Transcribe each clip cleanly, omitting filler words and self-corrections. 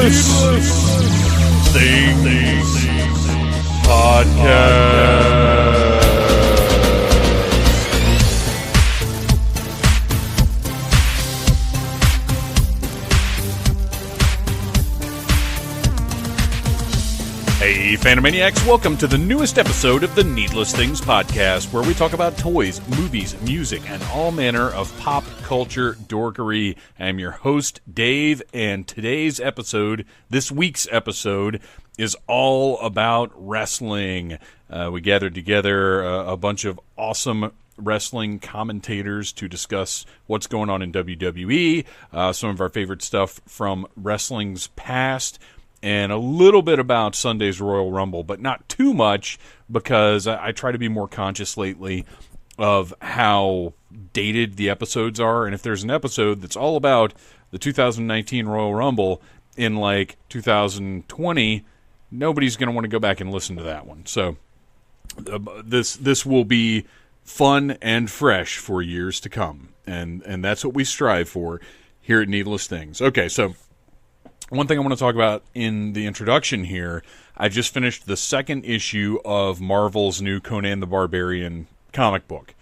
Things Podcast. Hey, Fandomaniacs, welcome to the newest episode of the Needless Things Podcast, where we talk about toys, movies, music, and all manner of pop culture dorkery. I'm your host, Dave, and today's episode, this week's episode, is all about wrestling. We gathered together a bunch of awesome wrestling commentators to discuss what's going on in WWE, some of our favorite stuff from wrestling's past, and a little bit about Sunday's Royal Rumble, but not too much, because I try to be more conscious lately of how dated the episodes are. And if there's an episode that's all about the 2019 Royal Rumble in like 2020, nobody's going to want to go back and listen to that one. So this will be fun and fresh for years to come, and that's what we strive for here at Needless Things. Okay, so one thing I want to talk about in the introduction here, I just finished the second issue of Marvel's new Conan the Barbarian comic book,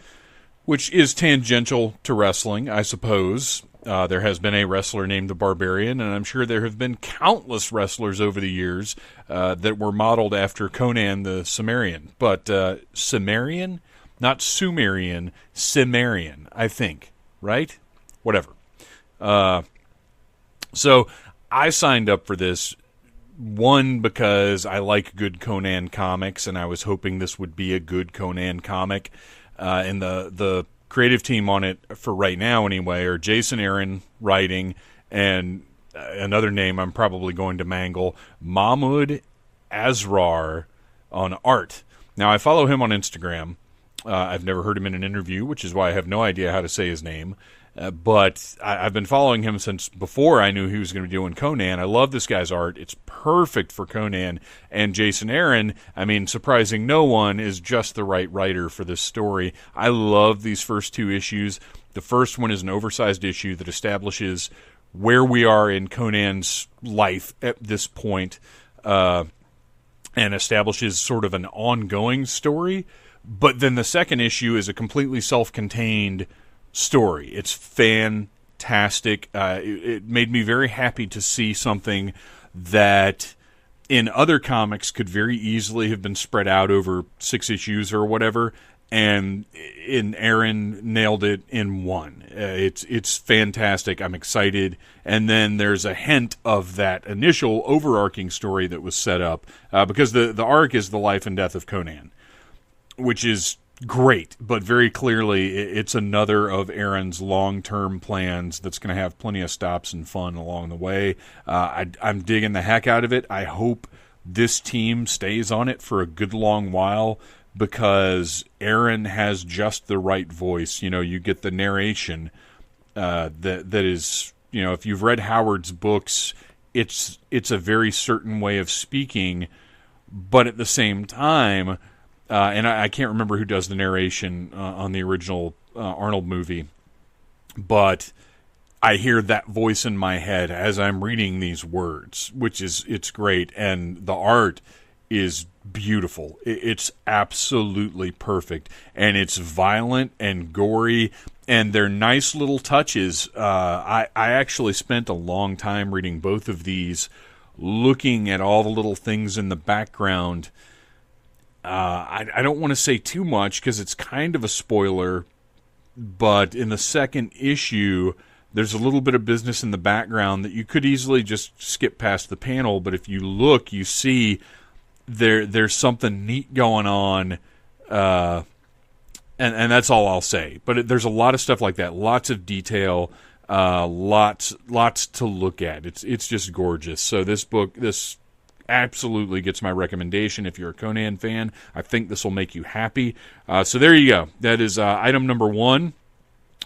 which is tangential to wrestling, I suppose. There has been a wrestler named the Barbarian, and I'm sure there have been countless wrestlers over the years that were modeled after Conan the Cimmerian. But Cimmerian? Not Sumerian, Cimmerian, I think. Right? Whatever. So I signed up for this, one, because I like good Conan comics, and I was hoping this would be a good Conan comic. And the creative team on it, for right now anyway, are Jason Aaron writing, and another name I'm probably going to mangle, Mahmoud Asrar on art. Now, I follow him on Instagram. I've never heard him in an interview, which is why I have no idea how to say his name. But I've been following him since before I knew he was going to be doing Conan. I love this guy's art. It's perfect for Conan. And Jason Aaron, I mean, surprising no one, is just the right writer for this story. I love these first two issues. The first one is an oversized issue that establishes where we are in Conan's life at this point, and establishes sort of an ongoing story. But then the second issue is a completely self-contained story. It's fantastic. It made me very happy to see something that in other comics could very easily have been spread out over 6 issues or whatever, and Aaron nailed it in one. It's fantastic. I'm excited. And then there's a hint of that initial overarching story that was set up, because the arc is the life and death of Conan, which is great, but very clearly it's another of Aaron's long-term plans that's going to have plenty of stops and fun along the way. I'm digging the heck out of it. I hope this team stays on it for a good long while, because Aaron has just the right voice. You know, you get the narration that is, you know, if you've read Howard's books, it's a very certain way of speaking, but at the same time, and I can't remember who does the narration on the original Arnold movie, but I hear that voice in my head as I'm reading these words, it's great, and the art is beautiful. It's absolutely perfect, and it's violent and gory, and they're nice little touches. I actually spent a long time reading both of these, looking at all the little things in the background. I don't want to say too much because it's kind of a spoiler, but in the second issue, there's a little bit of business in the background that you could easily just skip past the panel, but if you look, you see there's something neat going on, and that's all I'll say. But there's a lot of stuff like that, lots of detail, lots to look at. It's just gorgeous. So this book, this absolutely gets my recommendation. If you're a Conan fan, I think this will make you happy. So there you go. That is item number 1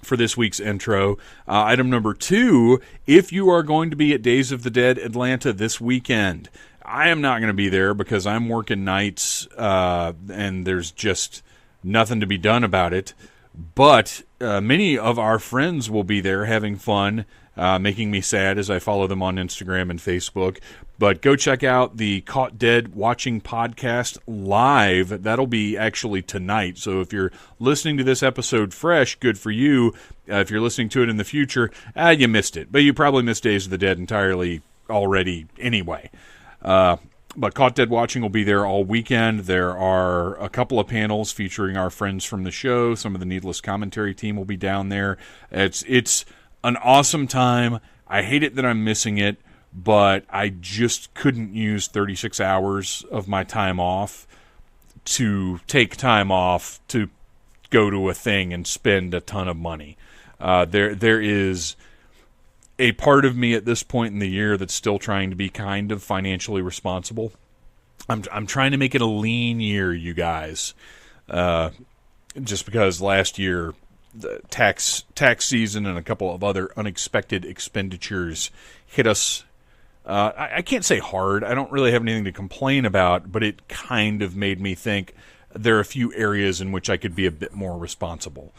for this week's intro. Item number 2, if you are going to be at Days of the Dead Atlanta this weekend, I am not going to be there because I'm working nights, and there's just nothing to be done about it. But many of our friends will be there having fun, making me sad as I follow them on Instagram and Facebook. But go check out the Caught Dead Watching podcast live. That'll be actually tonight. So if you're listening to this episode fresh, good for you. If you're listening to it in the future, you missed it. But you probably missed Days of the Dead entirely already anyway. But Caught Dead Watching will be there all weekend. There are a couple of panels featuring our friends from the show. Some of the Needless commentary team will be down there. It's an awesome time. I hate it that I'm missing it, but I just couldn't use 36 hours of my time off to take time off to go to a thing and spend a ton of money. There is a part of me at this point in the year that's still trying to be kind of financially responsible. I'm trying to make it a lean year, you guys. Just because last year, the tax season and a couple of other unexpected expenditures hit us. I can't say hard. I don't really have anything to complain about, but it kind of made me think there are a few areas in which I could be a bit more responsible.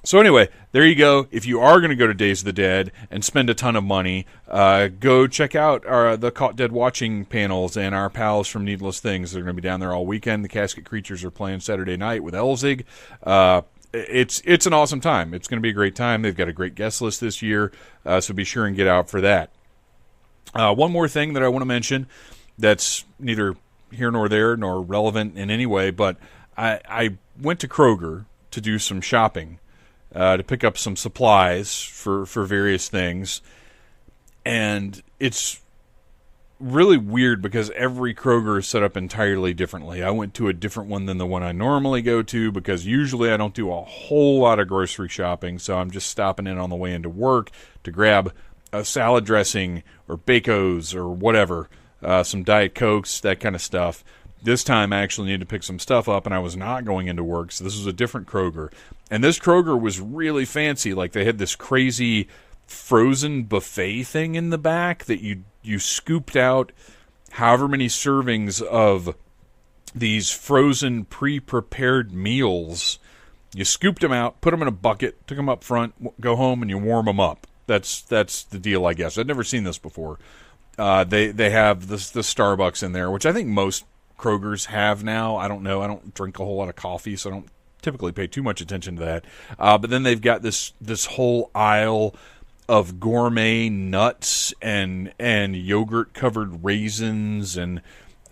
So anyway, there you go. If you are going to go to Days of the Dead and spend a ton of money, go check out the Caught Dead Watching panels and our pals from Needless Things. They're going to be down there all weekend. The Casket Creatures are playing Saturday night with Elzig. It's an awesome time. It's going to be a great time. They've got a great guest list this year, so be sure and get out for that. One more thing that I want to mention that's neither here nor there nor relevant in any way, but I went to Kroger to do some shopping. To pick up some supplies for various things. And it's really weird because every Kroger is set up entirely differently. I went to a different one than the one I normally go to because usually I don't do a whole lot of grocery shopping, so I'm just stopping in on the way into work to grab a salad dressing or Bacos or whatever, some Diet Cokes, that kind of stuff. This time I actually needed to pick some stuff up, and I was not going into work, so this was a different Kroger. And this Kroger was really fancy. Like, they had this crazy frozen buffet thing in the back that you scooped out however many servings of these frozen pre-prepared meals. You scooped them out, put them in a bucket, took them up front, go home, and you warm them up. That's the deal, I guess. I'd never seen this before. They have the Starbucks in there, which I think most Kroger's have now. I don't know. I don't drink a whole lot of coffee, so I don't typically pay too much attention to that. But then they've got this whole aisle of gourmet nuts and yogurt-covered raisins and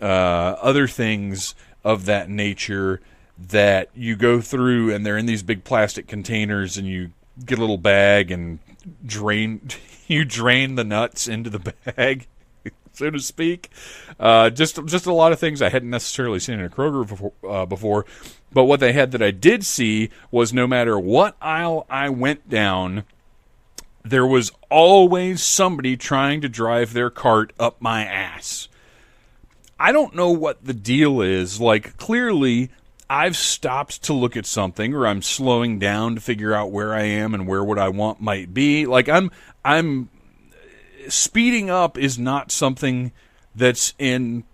other things of that nature that you go through, and they're in these big plastic containers, and you get a little bag and drain the nuts into the bag, so to speak. Just a lot of things I hadn't necessarily seen in a Kroger before. But what they had that I did see was no matter what aisle I went down, there was always somebody trying to drive their cart up my ass. I don't know what the deal is. Like, clearly, I've stopped to look at something, or I'm slowing down to figure out where I am and where what I want might be. Like, I'm speeding up is not something that's in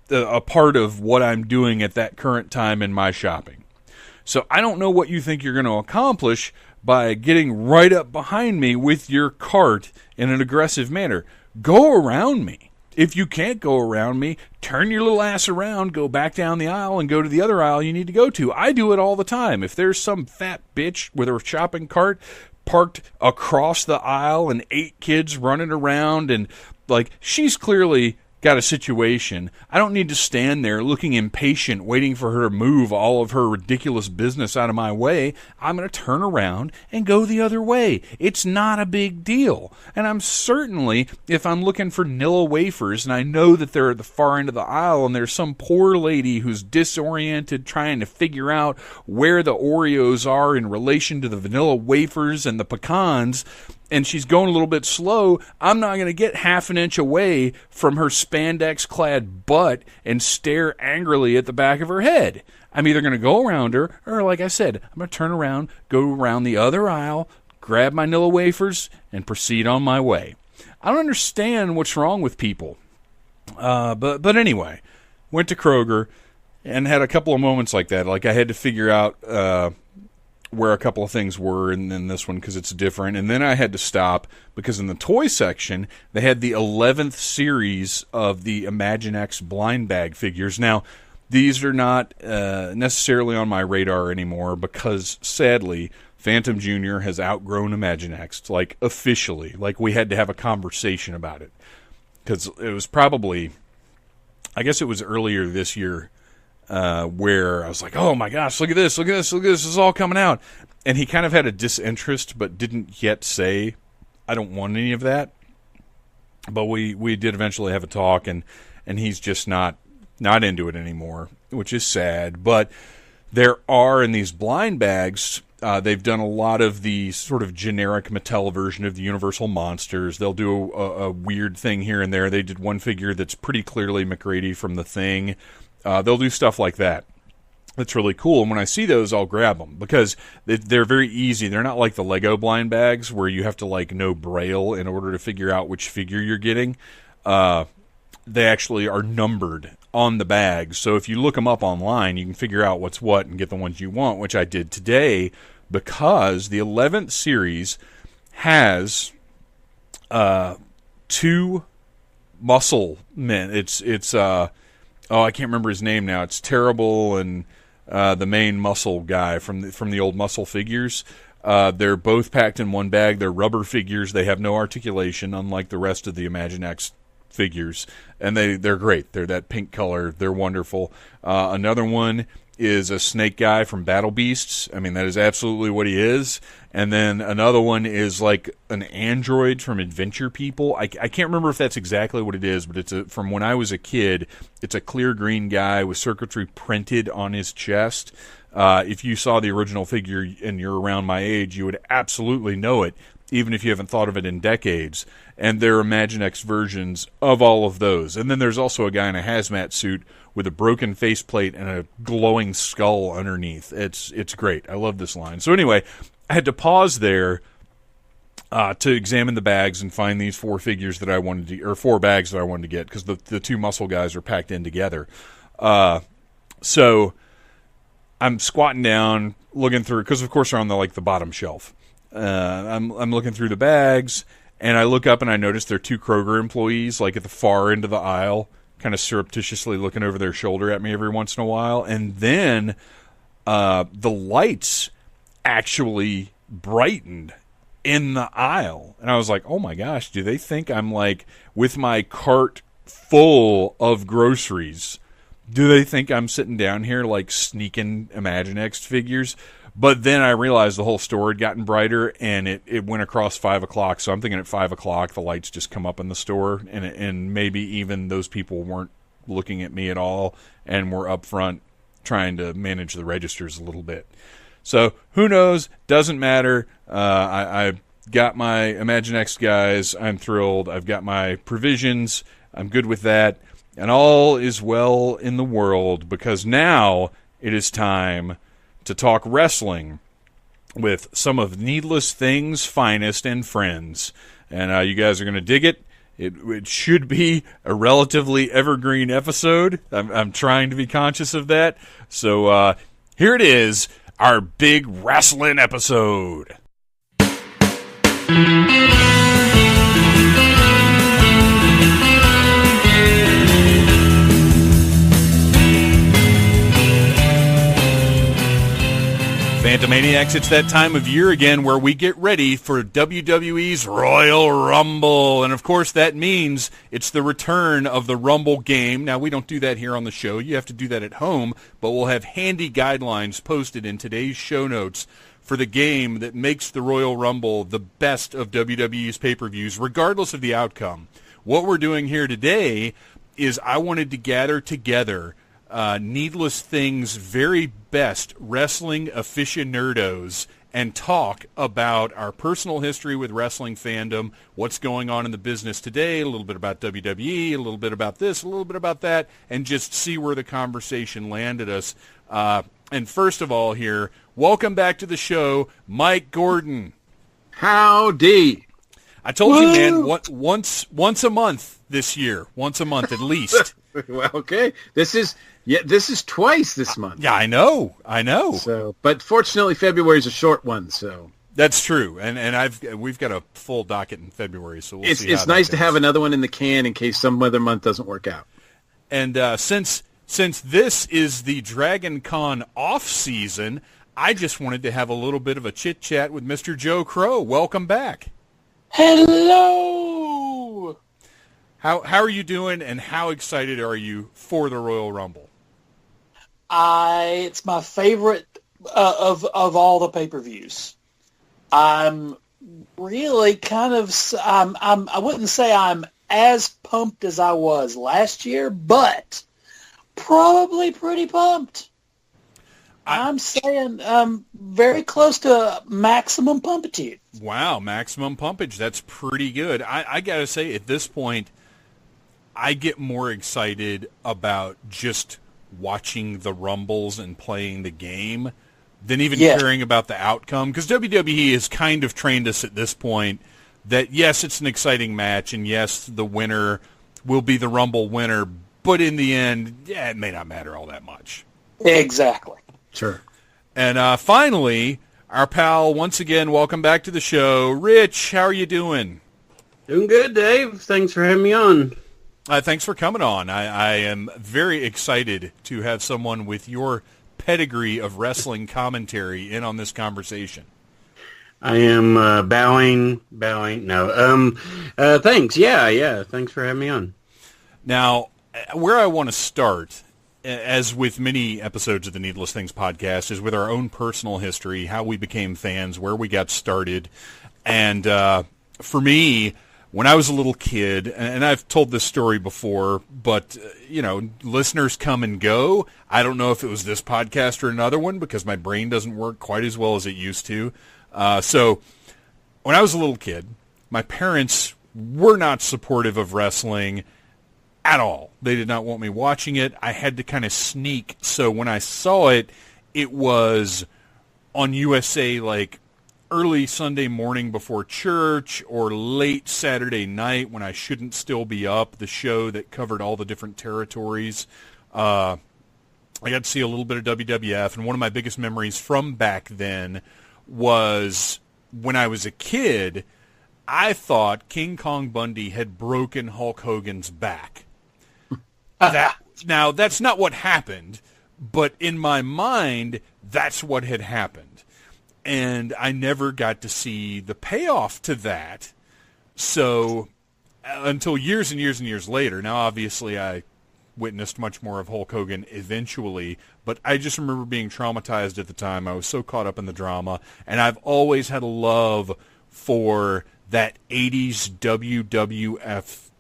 a part of what I'm doing at that current time in my shopping. So I don't know what you think you're going to accomplish by getting right up behind me with your cart in an aggressive manner. Go around me. If you can't go around me, turn your little ass around, go back down the aisle, and go to the other aisle you need to go to. I do it all the time. If there's some fat bitch with her shopping cart parked across the aisle and 8 kids running around, and like, she's clearly got a situation. I don't need to stand there looking impatient, waiting for her to move all of her ridiculous business out of my way. I'm going to turn around and go the other way. It's not a big deal. And I'm certainly, if I'm looking for Nilla wafers and I know that they're at the far end of the aisle and there's some poor lady who's disoriented trying to figure out where the Oreos are in relation to the vanilla wafers and the pecans, and she's going a little bit slow, I'm not going to get half an inch away from her spandex-clad butt and stare angrily at the back of her head. I'm either going to go around her, or like I said, I'm going to turn around, go around the other aisle, grab my Nilla wafers, and proceed on my way. I don't understand what's wrong with people. But anyway, went to Kroger and had a couple of moments like that. Like, I had to figure out where a couple of things were, and then this one because it's different. And then I had to stop because in the toy section, they had the 11th series of the Imaginext blind bag figures. Now, these are not necessarily on my radar anymore because, sadly, Phantom Jr. has outgrown Imaginext, like, officially. Like, we had to have a conversation about it. Because it was probably, I guess it was earlier this year, where I was like, oh my gosh, look at this, look at this, look at this, this is all coming out. And he kind of had a disinterest, but didn't yet say, I don't want any of that. But we did eventually have a talk, and he's just not into it anymore, which is sad. But there are, in these blind bags, they've done a lot of the sort of generic Mattel version of the Universal Monsters. They'll do a weird thing here and there. They did one figure that's pretty clearly McGrady from The Thing. They'll do stuff like that. That's really cool. And when I see those, I'll grab them because they're very easy. They're not like the Lego blind bags where you have to like know Braille in order to figure out which figure you're getting. They actually are numbered on the bags. So if you look them up online, you can figure out what's what and get the ones you want, which I did today because the 11th series has 2 muscle men. It's I can't remember his name now. It's Terrible and the main muscle guy from the old muscle figures. They're both packed in one bag. They're rubber figures. They have no articulation, unlike the rest of the Imaginext figures, and they're great. They're that pink color. They're wonderful. Another one is a snake guy from Battle Beasts. I mean, that is absolutely what he is. And then another one is like an android from Adventure People. I can't remember if that's exactly what it is, but it's from when I was a kid. It's a clear green guy with circuitry printed on his chest. If you saw the original figure and you're around my age, you would absolutely know it, even if you haven't thought of it in decades. And there are Imaginext versions of all of those. And then there's also a guy in a hazmat suit with a broken faceplate and a glowing skull underneath. It's great. I love this line. So anyway, I had to pause there to examine the bags and find these 4 figures that I wanted to, or 4 bags that I wanted to get, because the 2 muscle guys are packed in together. So I'm squatting down, looking through, because of course they're on the bottom shelf. I'm looking through the bags, and I look up and I notice there are 2 Kroger employees, like at the far end of the aisle, kind of surreptitiously looking over their shoulder at me every once in a while. And then the lights actually brightened in the aisle. And I was like, oh my gosh, do they think I'm like with my cart full of groceries? Do they think I'm sitting down here like sneaking Imaginext figures? But then I realized the whole store had gotten brighter, and it went across 5 o'clock. So I'm thinking at 5 o'clock the lights just come up in the store, and maybe even those people weren't looking at me at all and were up front trying to manage the registers a little bit. So who knows? Doesn't matter. I got my Imaginext guys. I'm thrilled. I've got my provisions. I'm good with that. And all is well in the world, because now it is time to talk wrestling with some of Needless Things' finest and friends. And you guys are going to dig it. It should be a relatively evergreen episode. I'm trying to be conscious of that. So here it is, our big wrestling episode. Phantomaniacs, it's that time of year again where we get ready for WWE's Royal Rumble. And of course that means it's the return of the Rumble game. Now, we don't do that here on the show. You have to do that at home, but we'll have handy guidelines posted in today's show notes for the game that makes the Royal Rumble the best of WWE's pay-per-views, regardless of the outcome. What we're doing here today is I wanted to gather together Needless Things' very best wrestling aficionados and talk about our personal history with wrestling fandom, what's going on in the business today, a little bit about WWE, a little bit about this, a little bit about that, and just see where the conversation landed us. And first of all here, welcome back to the show, Mike Gordon. Howdy. I told you, man, once a month this year, once a month at least. Well, okay. This is Yeah, this is twice this month. Yeah, I know. So, but fortunately, February is a short one, so that's true. And we've got a full docket in February, so we'll see. It's nice to have another one in the can in case some other month doesn't work out. And since this is the Dragon Con off season, I just wanted to have a little bit of a chit chat with Mr. Joe Crowe. Welcome back. Hello. How are you doing, and how excited are you for the Royal Rumble? It's my favorite of all the pay-per-views. I'm really kind of I wouldn't say I'm as pumped as I was last year, but probably pretty pumped. I'm saying very close to maximum pumpitude. Wow, maximum pumpage. That's pretty good. I got to say, at this point, I get more excited about just watching the Rumbles and playing the game than even caring about the outcome. Because WWE has kind of trained us at this point that, yes, it's an exciting match, and yes, the winner will be the Rumble winner, but in the end, it may not matter all that much. Exactly. Sure. And finally, our pal, once again, welcome back to the show. Rich, how are you doing? Doing good, Dave. Thanks for having me on. Thanks for coming on. I am very excited to have someone with your pedigree of wrestling commentary in on this conversation. I am bowing. No. Thanks. Yeah. Thanks for having me on. Now, where I want to start, as with many episodes of the Needless Things podcast, is with our own personal history, how we became fans, where we got started. And for me, when I was a little kid, and I've told this story before, but, listeners come and go. I don't know if it was this podcast or another one because my brain doesn't work quite as well as it used to. So when I was a little kid, my parents were not supportive of wrestling at all. They did not want me watching it. I had to kind of sneak. So when I saw it, it was on USA like early Sunday morning before church or late Saturday night when I shouldn't still be up, the show that covered all the different territories. I got to see a little bit of WWF, and one of my biggest memories from back then was when I was a kid, I thought King Kong Bundy had broken Hulk Hogan's back. Now, that's not what happened, but in my mind, that's what had happened. And I never got to see the payoff to that. So until years and years and years later, now obviously I witnessed much more of Hulk Hogan eventually, but I just remember being traumatized at the time. I was so caught up in the drama, and I've always had a love for that 80s WWF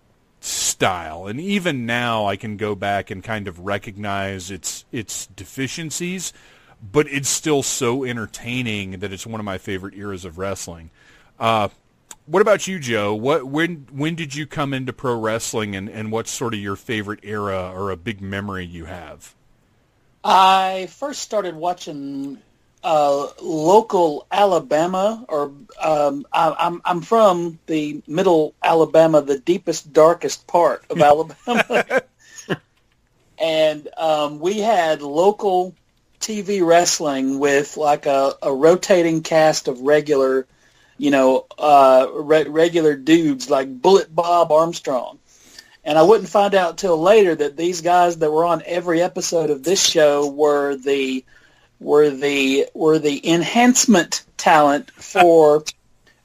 style. And even now I can go back and kind of recognize its deficiencies, but it's still so entertaining that it's one of my favorite eras of wrestling. What about you, Joe? When did you come into pro wrestling, and what's sort of your favorite era or a big memory you have? I first started watching local Alabama, or I'm from the middle Alabama, the deepest, darkest part of Alabama. And we had local TV wrestling with like a rotating cast of regular, regular dudes like Bullet Bob Armstrong. And I wouldn't find out till later that these guys that were on every episode of this show were the enhancement talent for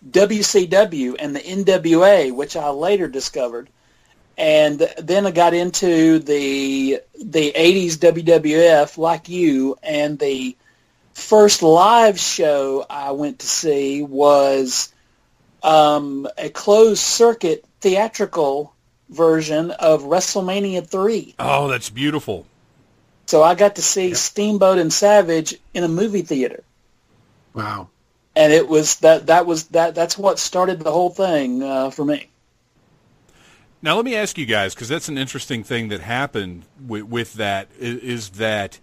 WCW and the NWA, which I later discovered. And then I got into the 80s WWF like you, and the first live show I went to see was a closed circuit theatrical version of WrestleMania 3. Oh, that's beautiful. So I got to see Steamboat and Savage in a movie theater. Wow. And it was that's what started the whole thing for me. Now, let me ask you guys, because that's an interesting thing that happened with that, is that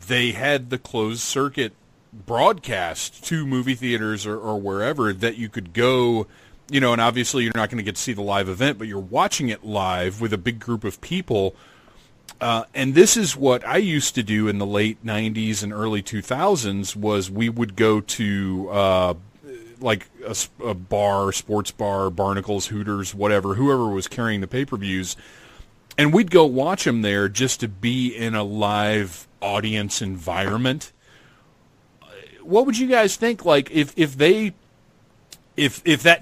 they had the closed circuit broadcast to movie theaters or wherever that you could go, and obviously you're not going to get to see the live event, but you're watching it live with a big group of people. And this is what I used to do in the late 90s and early 2000s was we would go to like a bar, sports bar, Barnacles, Hooters, whatever, whoever was carrying the pay-per-views, and we'd go watch them there just to be in a live audience environment. What would you guys think, like, if that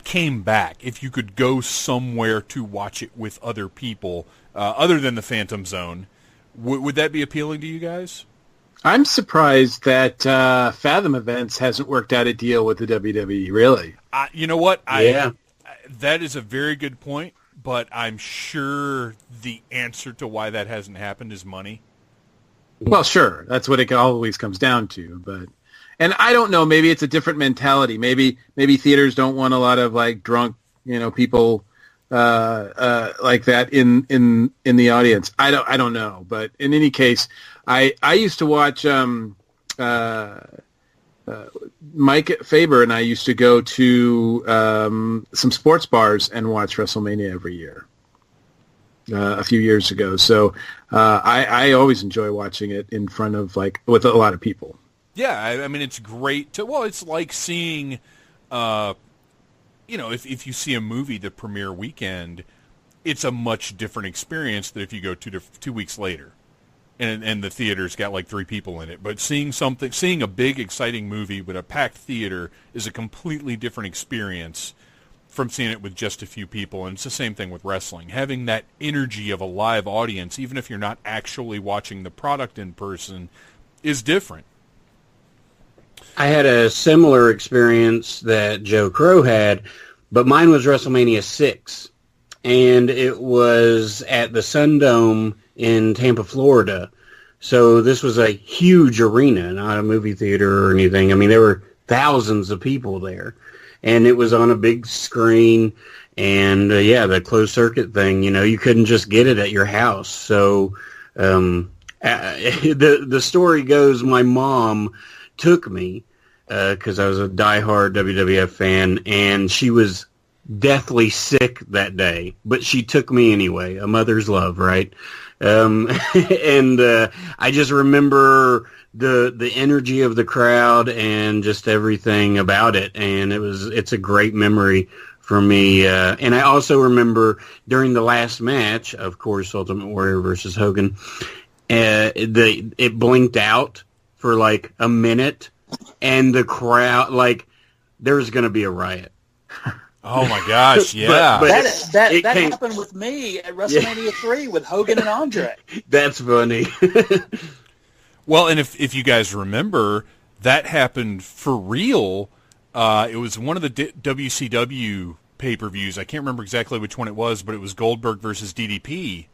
came back, if you could go somewhere to watch it with other people, other than the Phantom Zone, would that be appealing to you guys? I'm surprised that Fathom Events hasn't worked out a deal with the WWE, really. You know what? Yeah. That is a very good point, but I'm sure the answer to why that hasn't happened is money. Well, sure. That's what it always comes down to. And I don't know, maybe it's a different mentality. Maybe theaters don't want a lot of like drunk, people like that in the audience. I don't know, but in any case, I used to watch Mike Faber and I used to go to some sports bars and watch WrestleMania every year. A few years ago, so I always enjoy watching it in front of with a lot of people. Yeah, I mean it's great to. Well, it's like seeing, if you see a movie the premiere weekend, it's a much different experience than if you go 2 weeks later, and the theater's got like 3 people in it. But seeing a big exciting movie with a packed theater is a completely different experience from seeing it with just a few people. And it's the same thing with wrestling. Having that energy of a live audience, even if you're not actually watching the product in person, is different. I had a similar experience that Joe Crowe had, but mine was WrestleMania 6. And it was at the Sun Dome in Tampa, Florida. So this was a huge arena, not a movie theater or anything. I mean, there were thousands of people there. And it was on a big screen, and the closed circuit thing. You couldn't just get it at your house. So the story goes, my mom took me because I was a diehard WWF fan, and she was deathly sick that day, but she took me anyway. A mother's love, right? And I just remember the energy of the crowd and just everything about it, and it's a great memory for me. And I also remember during the last match, of course, Ultimate Warrior versus Hogan, it blinked out for like a minute, and the crowd, there's going to be a riot. Oh my gosh! Yeah, but that happened with me at WrestleMania 3 with Hogan and Andre. That's funny. Well, and if you guys remember, that happened for real. It was one of the WCW pay-per-views. I can't remember exactly which one it was, but it was Goldberg versus DDP.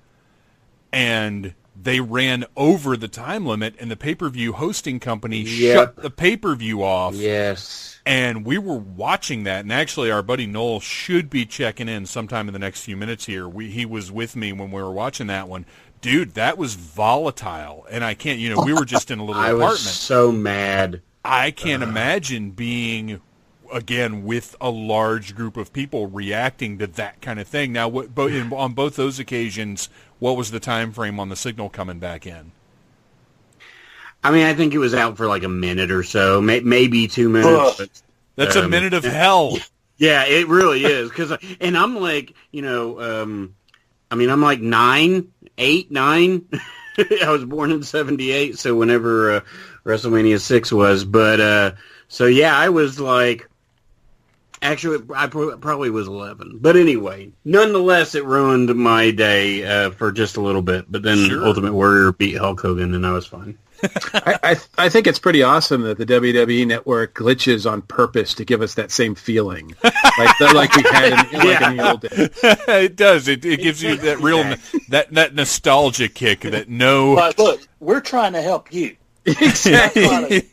And they ran over the time limit, and the pay-per-view hosting company shut the pay-per-view off. Yes. And we were watching that, and actually our buddy Noel should be checking in sometime in the next few minutes here. He was with me when we were watching that one. Dude, that was volatile, and I can't, we were just in a little apartment. I was so mad. I can't imagine being, again, with a large group of people reacting to that kind of thing. Now, on both those occasions, what was the time frame on the signal coming back in? I mean, I think it was out for like a minute or so, maybe 2 minutes. But, that's a minute of hell. Yeah, it really is. And I'm like, I'm like 9. I was born in 78, so whenever WrestleMania 6 was. But, I was like, actually, I probably was 11. But anyway, nonetheless, it ruined my day for just a little bit. But then Ultimate Warrior beat Hulk Hogan, and I was fine. I think it's pretty awesome that the WWE Network glitches on purpose to give us that same feeling, like we had in the old days. It does. It gives you that real that nostalgia kick that no. But look, we're trying to help you. Exactly.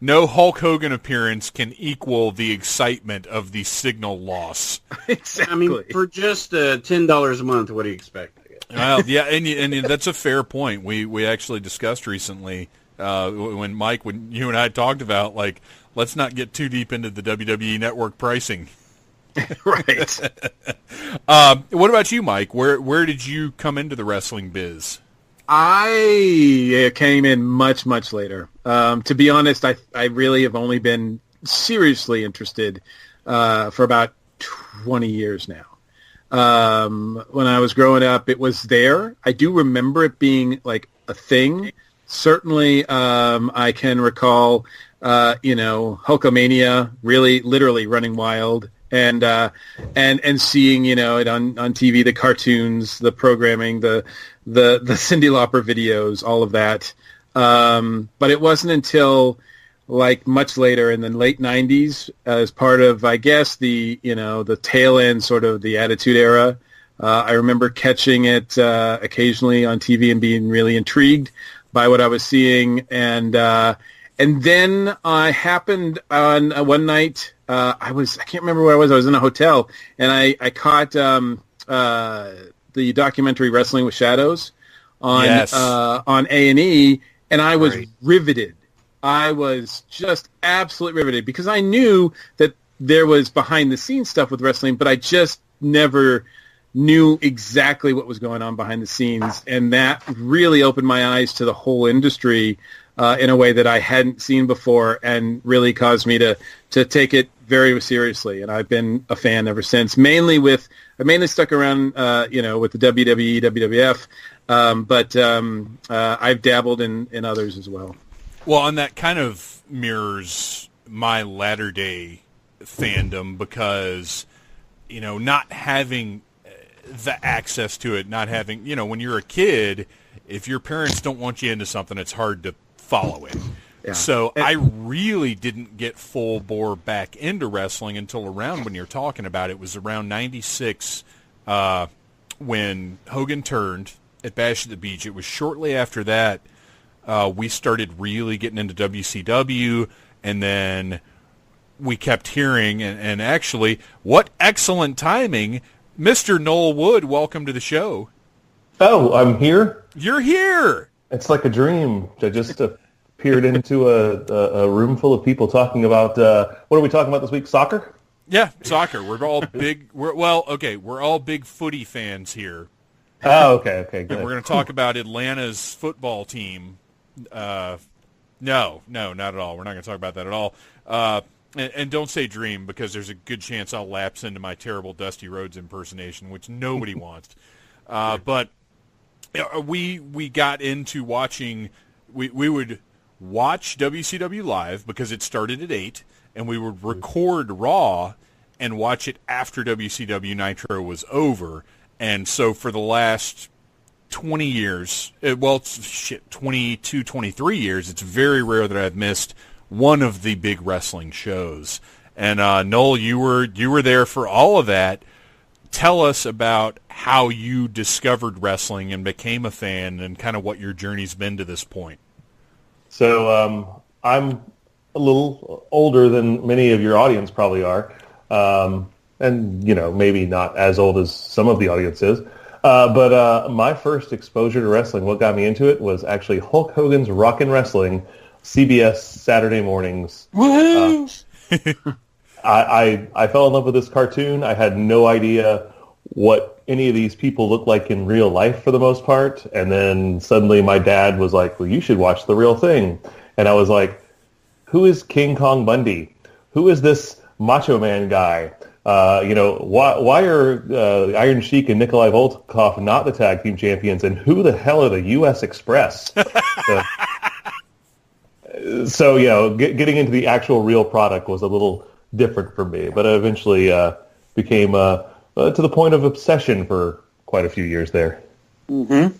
No Hulk Hogan appearance can equal the excitement of the signal loss. Exactly. I mean, for just $10 a month, what do you expect? Well, yeah, and that's a fair point. We actually discussed recently when you and I talked about, let's not get too deep into the WWE Network pricing. Right. What about you, Mike? Where did you come into the wrestling biz? I came in much, much later. To be honest, I really have only been seriously interested for about 20 years now. When I was growing up, it was there. I do remember it being like a thing. Certainly, I can recall, Hulkamania really, literally running wild, and seeing, it on TV, the cartoons, the programming, the Cyndi Lauper videos, all of that. But it wasn't until like much later in the late 90s, as part of, I guess, the tail end sort of the Attitude Era. I remember catching it occasionally on TV and being really intrigued by what I was seeing. And then I happened on one night, I can't remember where I was. I was in a hotel, and I caught the documentary Wrestling with Shadows on A&E, and I was riveted. I was just absolutely riveted because I knew that there was behind-the-scenes stuff with wrestling, but I just never knew exactly what was going on behind the scenes, and that really opened my eyes to the whole industry in a way that I hadn't seen before, and really caused me to take it very seriously. And I've been a fan ever since. I mainly stuck around, with the WWE, WWF, but I've dabbled in others as well. Well, and that kind of mirrors my latter-day fandom because, not having the access to it, not having, when you're a kid, if your parents don't want you into something, it's hard to follow it. Yeah. So I really didn't get full bore back into wrestling until around when you're talking about it was around 96 when Hogan turned at Bash at the Beach. It was shortly after that we started really getting into WCW, and then we kept hearing, and actually, what excellent timing, Mr. Noel Wood, welcome to the show. Oh, I'm here? You're here! It's like a dream. I just peered into a room full of people talking about, what are we talking about this week, soccer? Yeah, soccer. We're all big, we're all big footy fans here. Oh, okay, good. And we're going to talk about Atlanta's football team. No, not at all. We're not going to talk about that at all. And don't say dream, because there's a good chance I'll lapse into my terrible Dusty Rhodes impersonation, which nobody wants. But we got into watching. We would watch WCW live because it started at 8, and we would record Raw and watch it after WCW Nitro was over. And so for the last 20 years, 22, 23 years, it's very rare that I've missed one of the big wrestling shows. And Noel, you were there for all of that. Tell us about how you discovered wrestling and became a fan, and kind of what your journey's been to this point. So I'm a little older than many of your audience probably are, and maybe not as old as some of the audience is. But my first exposure to wrestling, what got me into it, was actually Hulk Hogan's Rockin' Wrestling, CBS Saturday mornings. Woo! I fell in love with this cartoon. I had no idea what any of these people looked like in real life for the most part. And then suddenly my dad was like, well, you should watch The Real Thing. And I was like, who is King Kong Bundy? Who is this Macho Man guy? Why are Iron Sheik and Nikolai Volkov not the tag team champions? And who the hell are the U.S. Express? So getting into the actual real product was a little different for me, but I eventually became to the point of obsession for quite a few years there. Mm-hmm.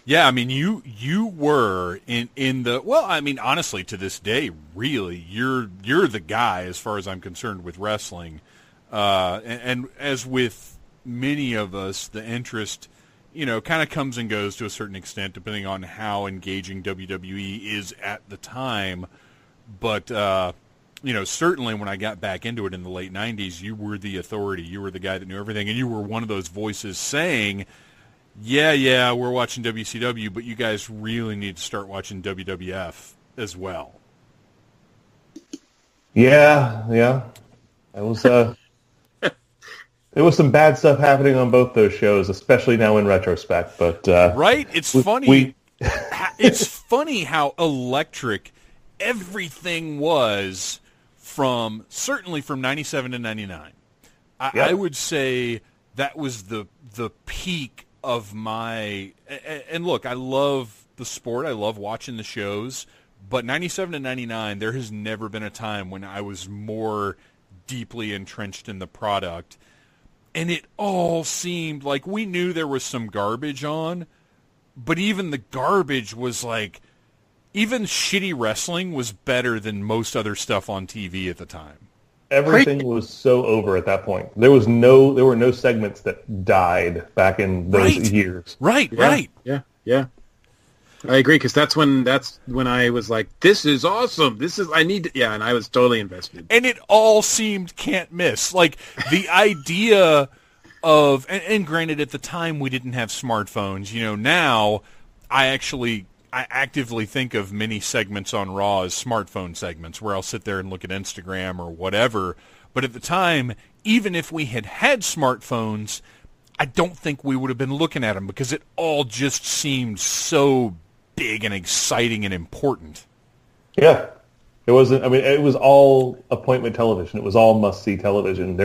Yeah, I mean, you were in the, well, I mean, honestly, to this day, really, you're the guy as far as I'm concerned with wrestling. And as with many of us, the interest, kind of comes and goes to a certain extent, depending on how engaging WWE is at the time. But, certainly when I got back into it in the late 90s, you were the authority. You were the guy that knew everything, and you were one of those voices saying, yeah, we're watching WCW, but you guys really need to start watching WWF as well. Yeah. It was there was some bad stuff happening on both those shows, especially now in retrospect. But right, it's funny. it's funny how electric everything was certainly from 97 to 99. I would say that was the peak of my, and look, I love the sport, I love watching the shows, but 97 to 99, there has never been a time when I was more deeply entrenched in the product. And it all seemed like we knew there was some garbage on, but even the garbage was like, even shitty wrestling was better than most other stuff on TV at the time. Everything was so over at that point. There were no segments that died back in those years. Right. Yeah. I agree, because that's when I was like, this is awesome. And I was totally invested. And it all seemed can't miss. Like the idea of, and granted at the time we didn't have smartphones. Now I actively think of many segments on Raw as smartphone segments where I'll sit there and look at Instagram or whatever. But at the time, even if we had smartphones, I don't think we would have been looking at them because it all just seemed so big and exciting and important. Yeah. It wasn't, it was all appointment television. It was all must-see television.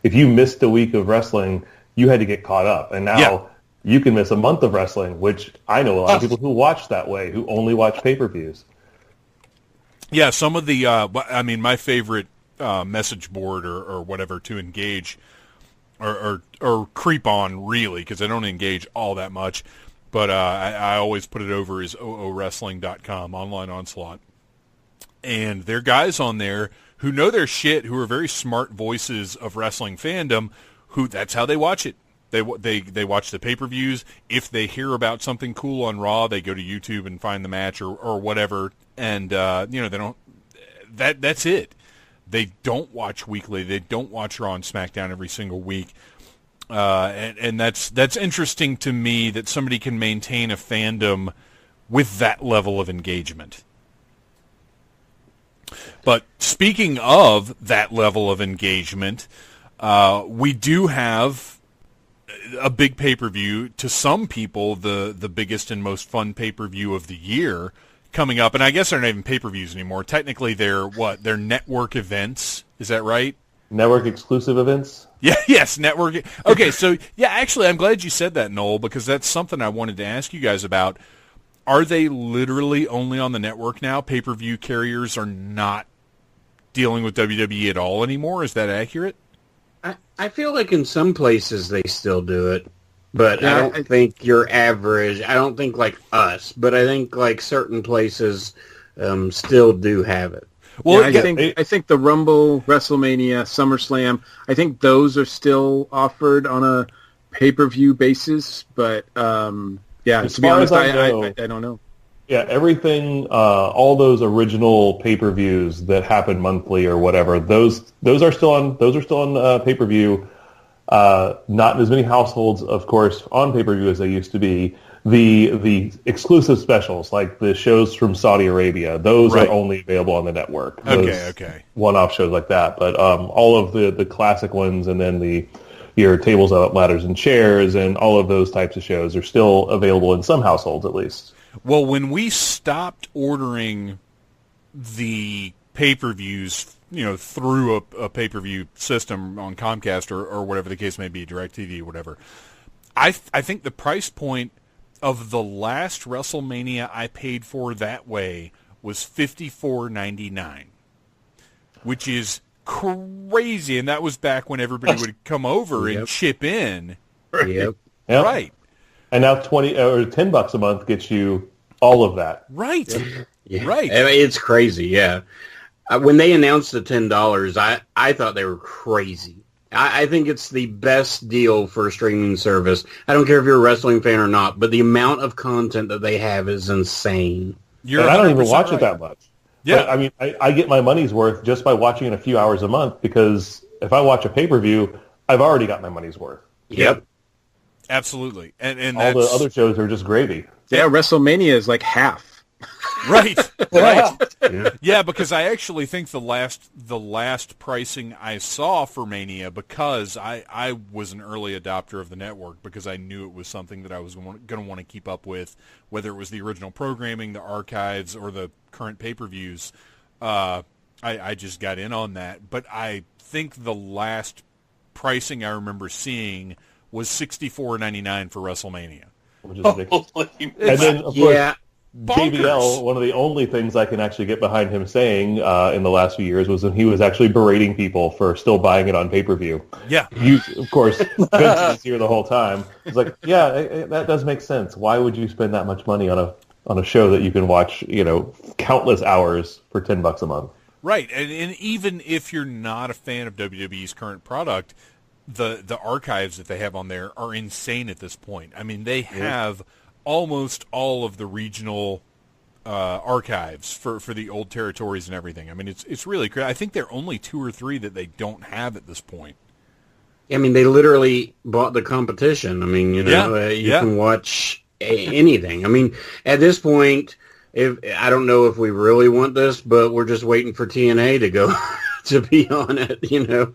If you missed a week of wrestling, you had to get caught up. And now you can miss a month of wrestling, which I know a lot of people who watch that way, who only watch pay-per-views. Yeah, some of the, my favorite message board or whatever to engage or creep on, really, because I don't engage all that much, but I always put it over as oowrestling.com, Online Onslaught. And there are guys on there who know their shit, who are very smart voices of wrestling fandom, who that's how they watch it. They watch the pay-per-views. If they hear about something cool on Raw, they go to YouTube and find the match or whatever. And they don't. That's it. They don't watch weekly. They don't watch Raw and SmackDown every single week. And that's interesting to me that somebody can maintain a fandom with that level of engagement. But speaking of that level of engagement, we do have a big pay-per-view, to some people the biggest and most fun pay-per-view of the year coming up. And I guess they're not even pay-per-views anymore. Technically they're network events. Is that right? Network exclusive events? Yeah, yes, network. Okay, so yeah, actually I'm glad you said that, Noel, because that's something I wanted to ask you guys about. Are they literally only on the network now? Pay-per-view carriers are not dealing with WWE at all anymore? Is that accurate? I feel like in some places they still do it, but I don't think your average, I don't think like us, but I think like certain places still do have it. Well, I think the Rumble, WrestleMania, SummerSlam, I think those are still offered on a pay-per-view basis, but to be honest, I don't know. Yeah, everything, all those original pay-per-views that happen monthly or whatever, those are still on pay-per-view. Not in as many households, of course, on pay-per-view as they used to be. The exclusive specials, like the shows from Saudi Arabia, those are only available on the network. Okay. One-off shows like that, but all of the classic ones, and then your tables, ladders, and chairs, and all of those types of shows are still available in some households, at least. Well, when we stopped ordering the pay-per-views, through a pay-per-view system on Comcast or whatever the case may be, DirecTV, whatever, I think the price point of the last WrestleMania I paid for that way was $54.99, which is crazy, and that was back when everybody would come over and chip in. Yep. Right. And now $20 or $10 a month gets you all of that. Right. Yeah. Right. It's crazy. Yeah. When they announced the $10, I thought they were crazy. I think it's the best deal for a streaming service. I don't care if you're a wrestling fan or not, but the amount of content that they have is insane. I don't even watch it that much. Yeah. But, I get my money's worth just by watching it a few hours a month, because if I watch a pay-per-view, I've already got my money's worth. Yep. Absolutely. And all the other shows are just gravy. Yeah, WrestleMania is like half. Right. Yeah. Yeah, because I actually think the last pricing I saw for Mania, because I was an early adopter of the network, because I knew it was something that I was going to want to keep up with, whether it was the original programming, the archives, or the current pay-per-views. I just got in on that. But I think the last pricing I remember seeing was $64.99 for WrestleMania. Which is ridiculous. And then, of course, JBL, one of the only things I can actually get behind him saying in the last few years was when he was actually berating people for still buying it on pay-per-view. Yeah. Of course, Vince was here the whole time. It's like, yeah, that does make sense. Why would you spend that much money on a show that you can watch, countless hours for $10 a month? Right, and even if you're not a fan of WWE's current product, the archives that they have on there are insane at this point. I mean, they have almost all of the regional archives for the old territories and everything. I mean, it's really crazy. I think there are only 2 or 3 that they don't have at this point. I mean, they literally bought the competition. I mean, you can watch anything. I mean, at this point, I don't know if we really want this, but we're just waiting for TNA to go to be on it, it's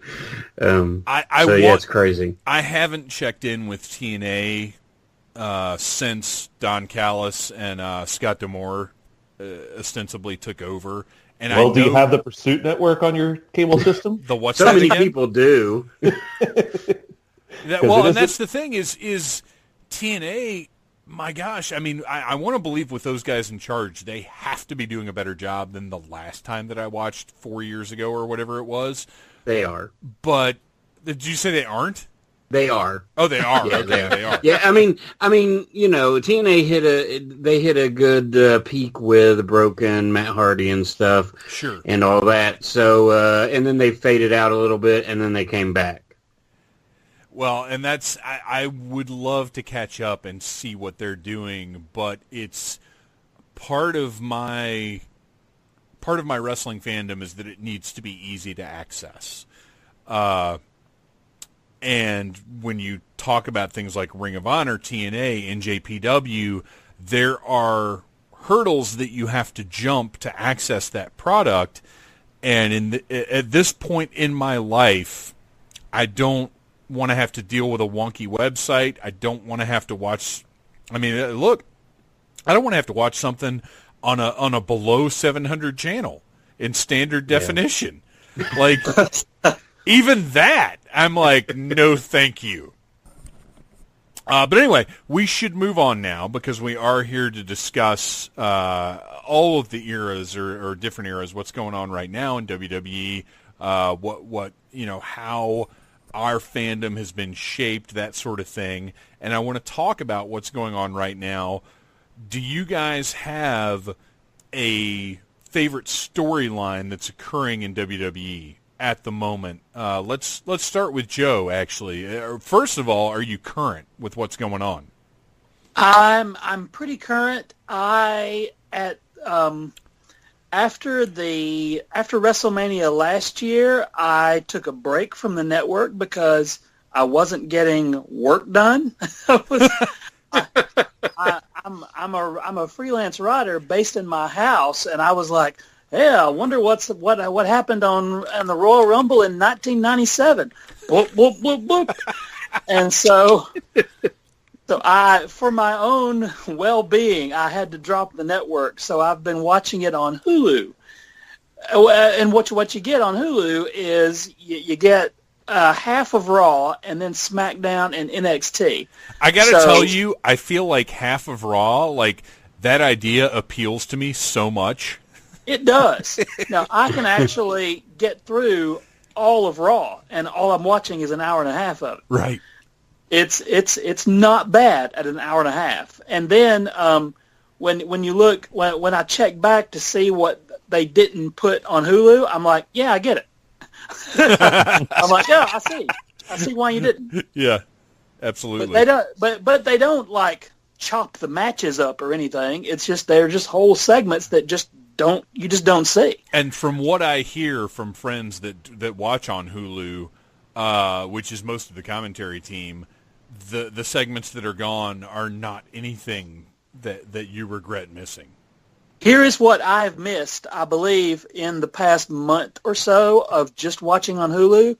crazy. I haven't checked in with TNA since Don Callis and Scott D'Amore ostensibly took over. And do you have the Pursuit Network on your cable system? The what's so that many again? people do. And that's the thing is TNA. My gosh, I mean, I want to believe with those guys in charge, they have to be doing a better job than the last time that I watched 4 years ago or whatever it was. They are. But did you say they aren't? They are. Oh, they are. Yeah, Okay, they are. Yeah, I mean, TNA hit a good peak with Broken, Matt Hardy and stuff. Sure. And all that. So, and then they faded out a little bit, and then they came back. Well, and that's I would love to catch up and see what they're doing, but it's part of my wrestling fandom is that it needs to be easy to access. And when you talk about things like Ring of Honor, TNA, and JPW, there are hurdles that you have to jump to access that product. And at this point in my life, I don't want to have to deal with a wonky website. I don't want to have to watch. I mean, look, I don't want to have to watch something on a below 700 channel in standard definition. Like even that, I'm like, no, thank you. But anyway, we should move on now because we are here to discuss all of the eras or different eras. What's going on right now in WWE? What how our fandom has been shaped, that sort of thing. And I want to talk about what's going on right now. Do you guys have a favorite storyline that's occurring in WWE at the moment? Let's start with Joe, actually. First of all, are you current with what's going on? I'm pretty current. After WrestleMania last year, I took a break from the network because I wasn't getting work done. I'm a freelance writer based in my house, and I was like, yeah, I wonder what happened on the Royal Rumble in 1997. Boop, boop, boop, boop. And so for my own well-being, I had to drop the network. So I've been watching it on Hulu. And what you get on Hulu is you get half of Raw and then SmackDown and NXT. I got to tell you, I feel like half of Raw, like that idea appeals to me so much. It does. Now, I can actually get through all of Raw, and all I'm watching is an hour and a half of it. Right. It's not bad at an hour and a half. And then when I check back to see what they didn't put on Hulu, I'm like, yeah, I get it. I'm like, yeah, I see why you didn't. Yeah, absolutely. But they don't like chop the matches up or anything. It's just they're just whole segments that you just don't see. And from what I hear from friends that watch on Hulu, which is most of the commentary team, the segments that are gone are not anything that you regret missing. Here is what I've missed, I believe, in the past month or so of just watching on Hulu.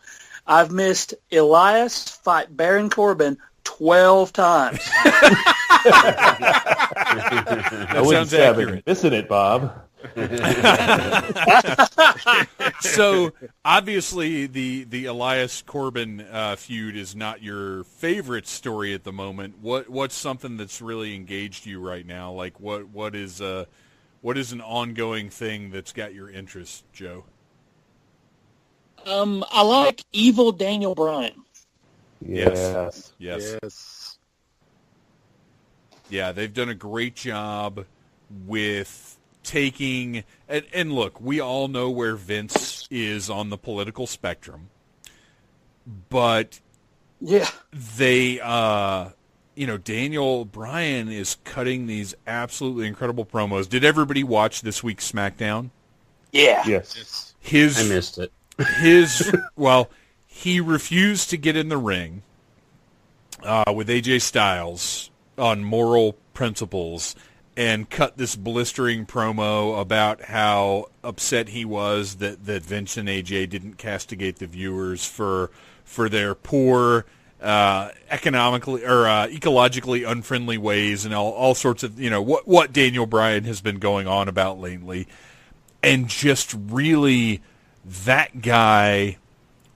I've missed Elias fight Baron Corbin 12 times. That sounds accurate. Missing it, Bob. So obviously the Elias Corbin feud is not your favorite story at the moment. What's something that's really engaged you right now? Like what is an ongoing thing that's got your interest, Joe? I like evil Daniel Bryan. Yes. Yes. Yeah, they've done a great job with taking and look, we all know where Vince is on the political spectrum, but Yeah. they Daniel Bryan is cutting these absolutely incredible promos. Did everybody watch this week's SmackDown? Yeah. Yes. I missed it. He refused to get in the ring with AJ Styles on moral principles and cut this blistering promo about how upset he was that Vince and AJ didn't castigate the viewers for their poor economically or ecologically unfriendly ways and all sorts of what Daniel Bryan has been going on about lately, and just really that guy.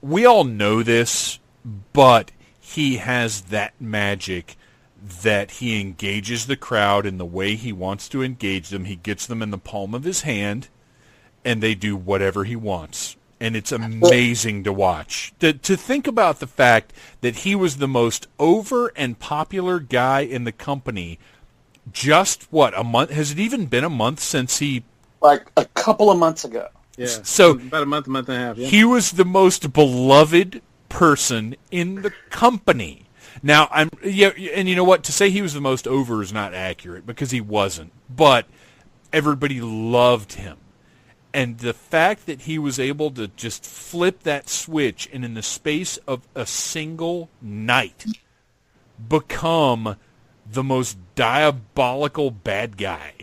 We all know this, but he has that magic that he engages the crowd in the way he wants to engage them. He gets them in the palm of his hand, and they do whatever he wants. And it's amazing to watch. To think about the fact that he was the most over and popular guy in the company just, a month? Has it even been a month since he... Like a couple of months ago. Yeah. So about a month and a half. Yeah. He was the most beloved person in the company. Now, and you know what? To say he was the most over is not accurate because he wasn't. But everybody loved him. And the fact that he was able to just flip that switch and in the space of a single night become the most diabolical bad guy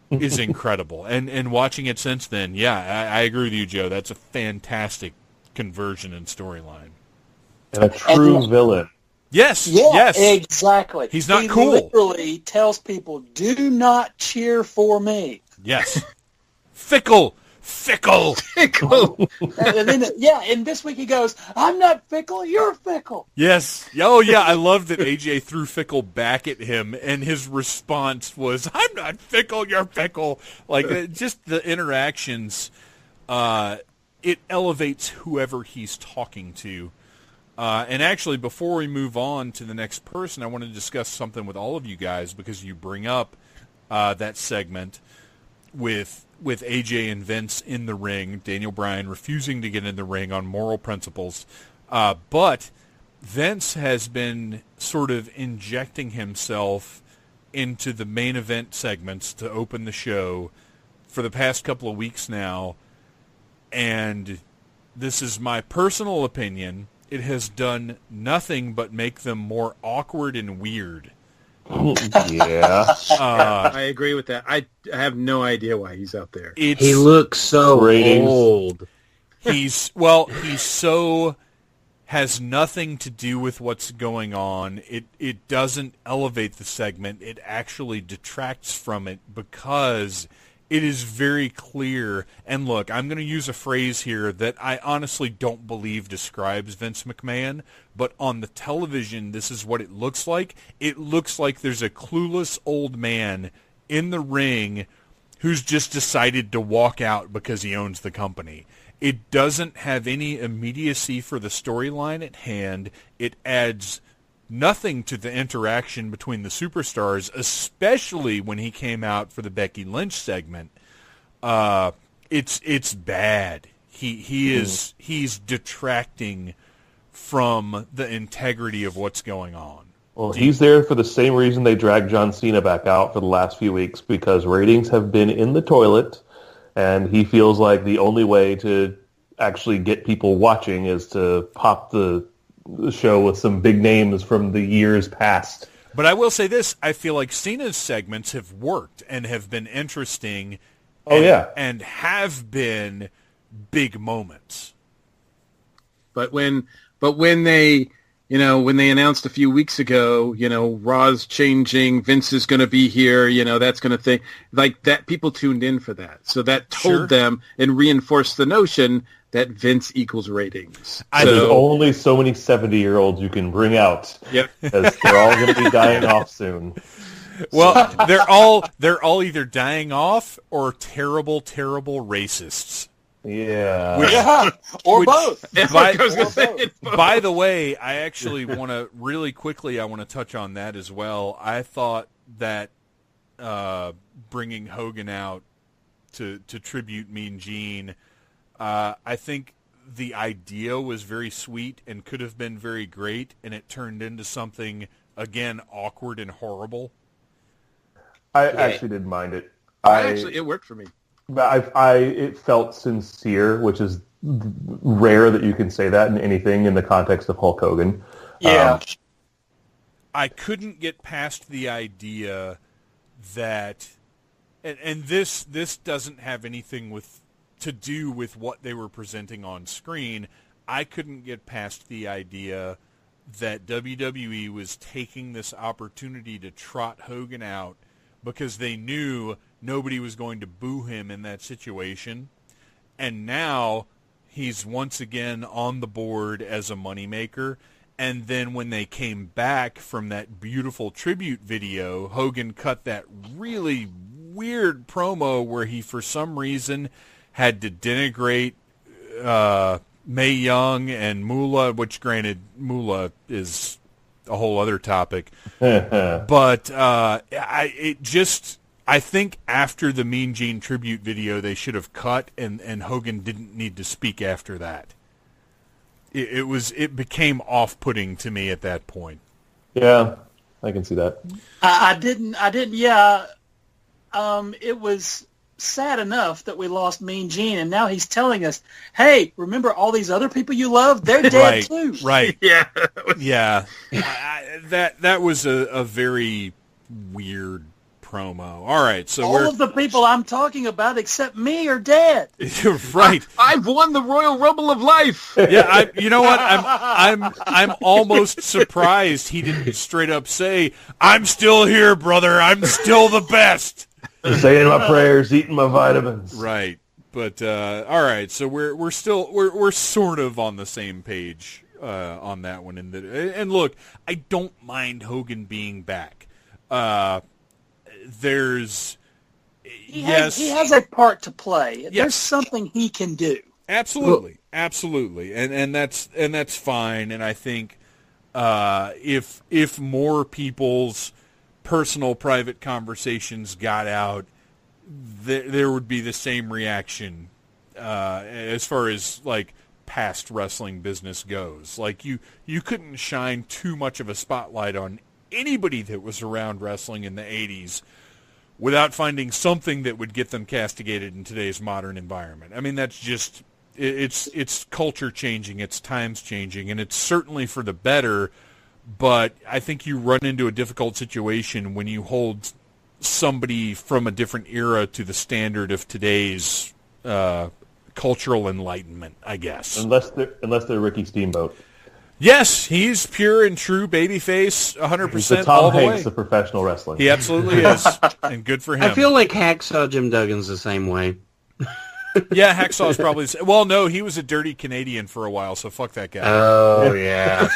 is incredible. And watching it since then, I agree with you, Joe. That's a fantastic conversion and storyline. And a true villain. Yes, Yeah, yes. exactly. He's not he cool. Literally tells people, "Do not cheer for me." Yes. Fickle. And then, and this week he goes, "I'm not fickle, you're fickle." Yes. Oh, yeah, I love that AJ threw Fickle back at him, and his response was, "I'm not fickle, you're fickle." Like, just the interactions, it elevates whoever he's talking to. And actually, before we move on to the next person, I want to discuss something with all of you guys, because you bring up that segment with AJ and Vince in the ring, Daniel Bryan refusing to get in the ring on moral principles. But Vince has been sort of injecting himself into the main event segments to open the show for the past couple of weeks now. And this is my personal opinion. It has done nothing but make them more awkward and weird. Yeah. I agree with that. I have no idea why he's out there. He looks so old. He's so has nothing to do with what's going on. It doesn't elevate the segment. It actually detracts from it because it is very clear. And look, I'm going to use a phrase here that I honestly don't believe describes Vince McMahon, but on the television, this is what it looks like. It looks like there's a clueless old man in the ring who's just decided to walk out because he owns the company. It doesn't have any immediacy for the storyline at hand. It adds nothing to the interaction between the superstars, especially when he came out for the Becky Lynch segment. It's bad. He's detracting from the integrity of what's going on. Well, he's there for the same reason they dragged John Cena back out for the last few weeks, because ratings have been in the toilet, and he feels like the only way to actually get people watching is to pop the show with some big names from the years past. But I will say this, I feel like Cena's segments have worked and have been interesting and have been big moments. But when they announced a few weeks ago, Raw's changing, Vince is going to be here, that's going to think like that. People tuned in for that, so that told them and reinforced the notion that Vince equals ratings. There's only so many 70-year-olds you can bring out. Yep, because they're all going to be dying off soon. Well, they're all either dying off or terrible racists. Yeah. Or both. By the way, I actually want to really quickly, I want to touch on that as well. I thought that bringing Hogan out to tribute Mean Gene, I think the idea was very sweet and could have been very great, and it turned into something, again, awkward and horrible. I actually didn't mind it. It worked for me. It felt sincere, which is rare that you can say that in anything in the context of Hulk Hogan. Yeah. I couldn't get past the idea that, and this doesn't have anything to do with what they were presenting on screen. I couldn't get past the idea that WWE was taking this opportunity to trot Hogan out because they knew nobody was going to boo him in that situation. And now he's once again on the board as a moneymaker. And then when they came back from that beautiful tribute video, Hogan cut that really weird promo where he, for some reason, had to denigrate Mae Young and Moolah, which, granted, Moolah is a whole other topic. But I think after the Mean Gene tribute video, they should have cut, and Hogan didn't need to speak after that. It became off-putting to me at that point. Yeah, I can see that. I didn't. Yeah. It was sad enough that we lost Mean Gene, and now he's telling us, "Hey, remember all these other people you love? They're dead too." Right. Yeah. Yeah. That was a very weird promo. All right, so all of the people I'm talking about except me are dead. Right. I've won the Royal Rumble of life. Yeah, you know what? I'm almost surprised he didn't straight up say, "I'm still here, brother. I'm still the best." Saying my prayers, eating my vitamins. Right. But all right, so we're sort of on the same page on that one. And look, I don't mind Hogan being back. He has a part to play. Yes. There's something he can do. Absolutely, and that's fine. And I think if more people's personal, private conversations got out, there would be the same reaction as far as like past wrestling business goes. Like you couldn't shine too much of a spotlight on anybody that was around wrestling in the 80s without finding something that would get them castigated in today's modern environment. I mean, that's just, it's culture changing, it's times changing, and it's certainly for the better, but I think you run into a difficult situation when you hold somebody from a different era to the standard of today's cultural enlightenment, I guess. Unless they're Ricky Steamboat. Yes, he's pure and true babyface, 100% all the way. Tom Hanks of professional wrestling. He absolutely is, and good for him. I feel like Hacksaw Jim Duggan's the same way. Yeah, Hacksaw's probably the same. Well, no, he was a dirty Canadian for a while, so fuck that guy. Oh, yeah.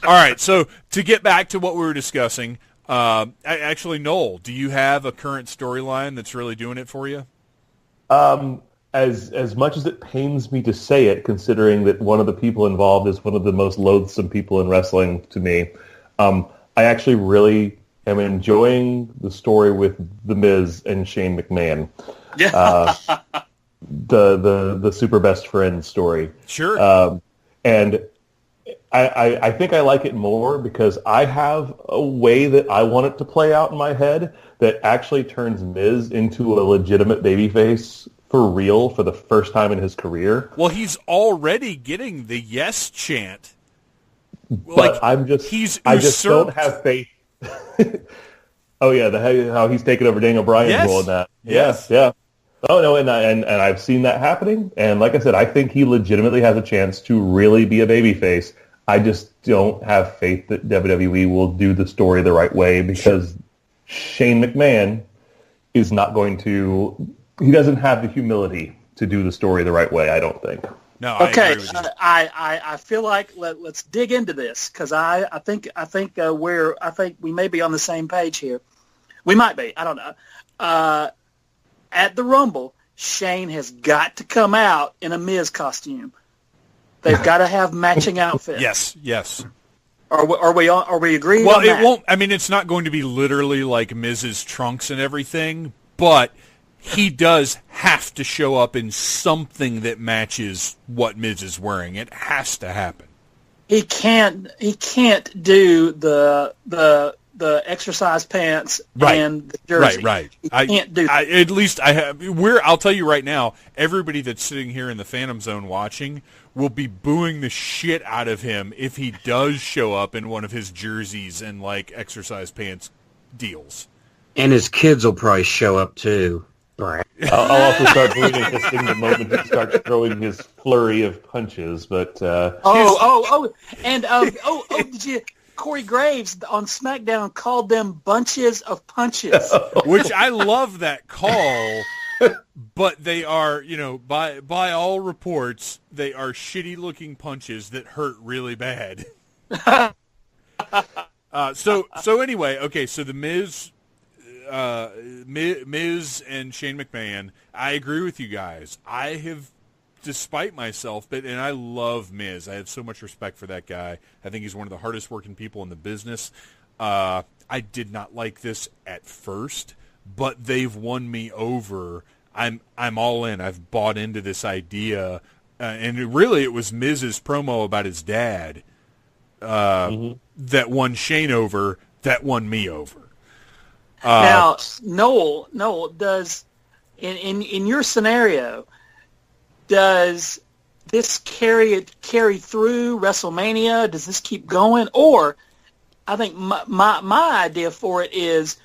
All right, so to get back to what we were discussing, actually, Noel, do you have a current storyline that's really doing it for you? As much as it pains me to say it, considering that one of the people involved is one of the most loathsome people in wrestling to me, I actually really am enjoying the story with The Miz and Shane McMahon. Yeah. The super best friend story. Sure. And I think I like it more because I have a way that I want it to play out in my head that actually turns Miz into a legitimate babyface for real for the first time in his career. Well, he's already getting the yes chant. But I just don't have faith. Oh yeah, how he's taken over Daniel Bryan's role in that. Yes. Yeah. Oh no, and I've seen that happening. And like I said, I think he legitimately has a chance to really be a babyface. I just don't have faith that WWE will do the story the right way because Shane McMahon is not going to. He doesn't have the humility to do the story the right way. I don't think. No. I Okay, agree with you. I feel like let's dig into this because I think we may be on the same page here. We might be. I don't know. At the Rumble, Shane has got to come out in a Miz costume. They've got to have matching outfits. Yes. Are we agreed? Well, on it that? won't. I mean, it's not going to be literally like Miz's trunks and everything, but he does have to show up in something that matches what Miz is wearing. It has to happen. He can't do the exercise pants and the jersey. Right. He can't do that. At least I have. I'll tell you right now, everybody that's sitting here in the Phantom Zone watching will be booing the shit out of him if he does show up in one of his jerseys and like exercise pants deals. And his kids will probably show up too. I'll also start believing this thing the moment he starts throwing his flurry of punches. But did you? Corey Graves on SmackDown called them bunches of punches. Which I love that call, but they are, by all reports, they are shitty-looking punches that hurt really bad. So anyway, okay, so the Miz and Shane McMahon, I agree with you guys. I have, despite myself, and I love Miz. I have so much respect for that guy. I think he's one of the hardest working people in the business. I did not like this at first, but they've won me over. I'm all in. I've bought into this idea, and it was Miz's promo about his dad that won Shane over. That won me over. Now, Noel, does in your scenario, does this carry through WrestleMania? Does this keep going? Or I think my idea for it is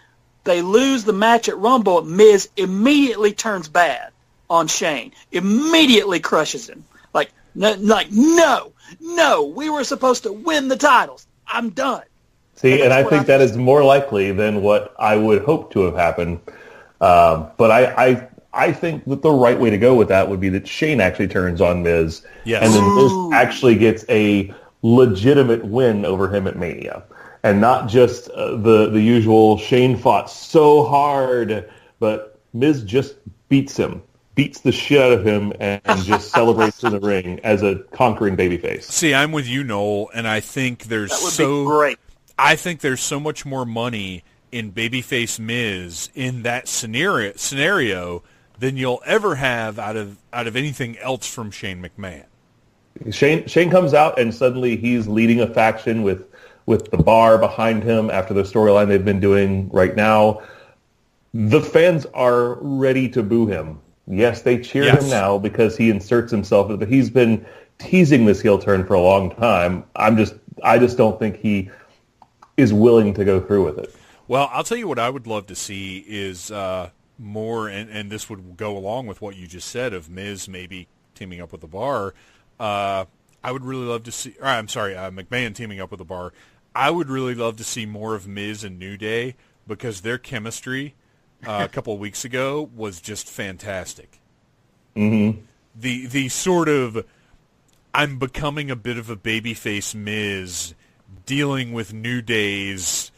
they lose the match at Rumble. Miz immediately turns bad on Shane. Immediately crushes him. No, we were supposed to win the titles. I'm done. See, and I think that is more likely than what I would hope to have happened. But I think that the right way to go with that would be that Shane actually turns on Miz, and then Miz actually gets a legitimate win over him at Mania, and not just the usual Shane fought so hard, but Miz just beats the shit out of him, and just celebrates in the ring as a conquering babyface. See, I'm with you, Noel, and I think That would be great. I think there's so much more money in babyface Miz in that scenario than you'll ever have out of anything else from Shane McMahon. Shane comes out and suddenly he's leading a faction with the Bar behind him after the storyline they've been doing right now. The fans are ready to boo him. Yes, they cheer him now because he inserts himself, but he's been teasing this heel turn for a long time. I just don't think he is willing to go through with it. Well, I'll tell you what I would love to see is more, and this would go along with what you just said of Miz maybe teaming up with the Bar. I would really love to see, McMahon teaming up with the Bar. I would really love to see more of Miz and New Day because their chemistry a couple of weeks ago was just fantastic. Mm-hmm. The sort of, I'm becoming a bit of a babyface Miz, dealing with New Day's,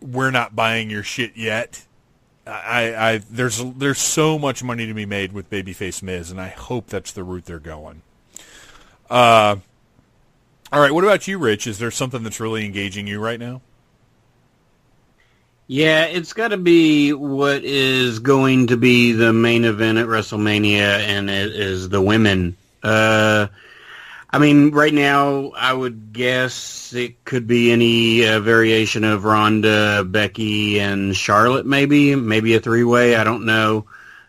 we're not buying your shit yet. There's so much money to be made with babyface Miz, and I hope that's the route they're going. All right, what about you, Rich? Is there something that's really engaging you right now? Yeah, it's got to be what is going to be the main event at WrestleMania, and it is the women. I mean, right now, I would guess it could be any variation of Ronda, Becky, and Charlotte, maybe a three-way. I don't know,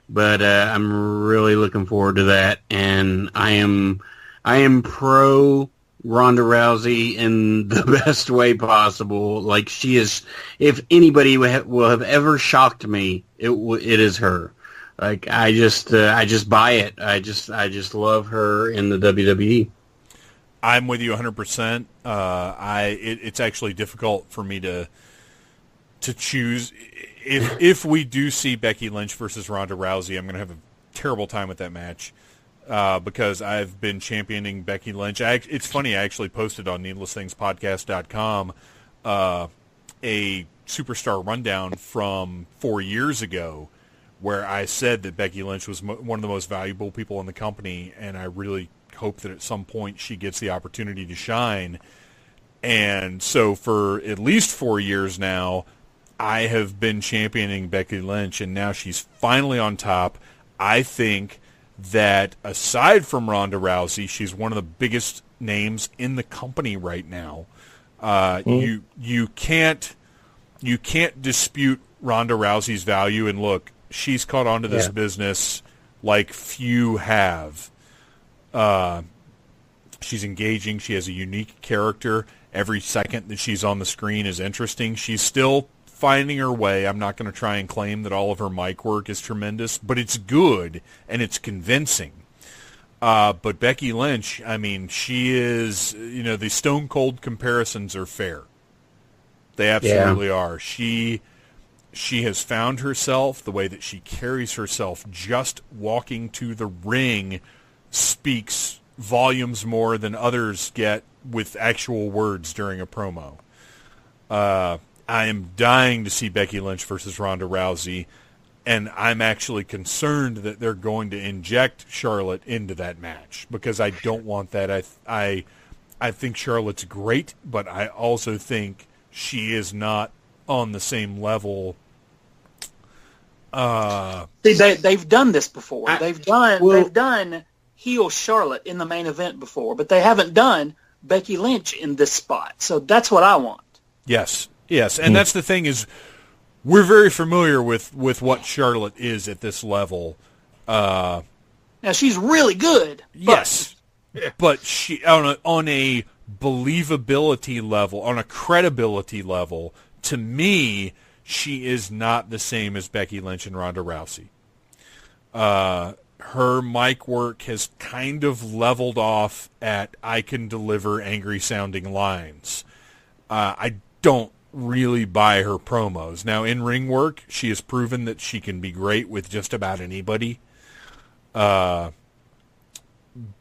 but I'm really looking forward to that, and I am pro Ronda Rousey in the best way possible. Like, she is, if anybody will have ever shocked me, it is her. Like, I just buy it. I just love her in the WWE. I'm with you 100%. It's actually difficult for me to choose. If we do see Becky Lynch versus Ronda Rousey, I'm going to have a terrible time with that match. Because I've been championing Becky Lynch. It's funny, I actually posted on needlessthingspodcast.com a superstar rundown from 4 years ago where I said that Becky Lynch was one of the most valuable people in the company, and I really hope that at some point she gets the opportunity to shine. And so for at least 4 years now, I have been championing Becky Lynch, and now she's finally on top. I think that aside from Ronda Rousey, she's one of the biggest names in the company right now. You can't dispute Ronda Rousey's value. And look, she's caught on to this business like few have. She's engaging. She has a unique character. Every second that she's on the screen is interesting. She's still finding her way. I'm not going to try and claim that all of her mic work is tremendous, but it's good and it's convincing. But Becky Lynch, I mean, she is, the Stone Cold comparisons are fair. They absolutely are. She has found herself. The way that she carries herself just walking to the ring speaks volumes more than others get with actual words during a promo. I am dying to see Becky Lynch versus Ronda Rousey, and I'm actually concerned that they're going to inject Charlotte into that match because I don't want that. I think Charlotte's great, but I also think she is not on the same level. They've done this before. They've done heel Charlotte in the main event before, but they haven't done Becky Lynch in this spot. So that's what I want. Yes, and that's the thing is we're very familiar with what Charlotte is at this level. Now she's really good. Yes, but she on a believability level, on a credibility level, to me, she is not the same as Becky Lynch and Ronda Rousey. Her mic work has kind of leveled off at I can deliver angry-sounding lines. I don't really buy her promos. Now, in ring work, she has proven that she can be great with just about anybody. But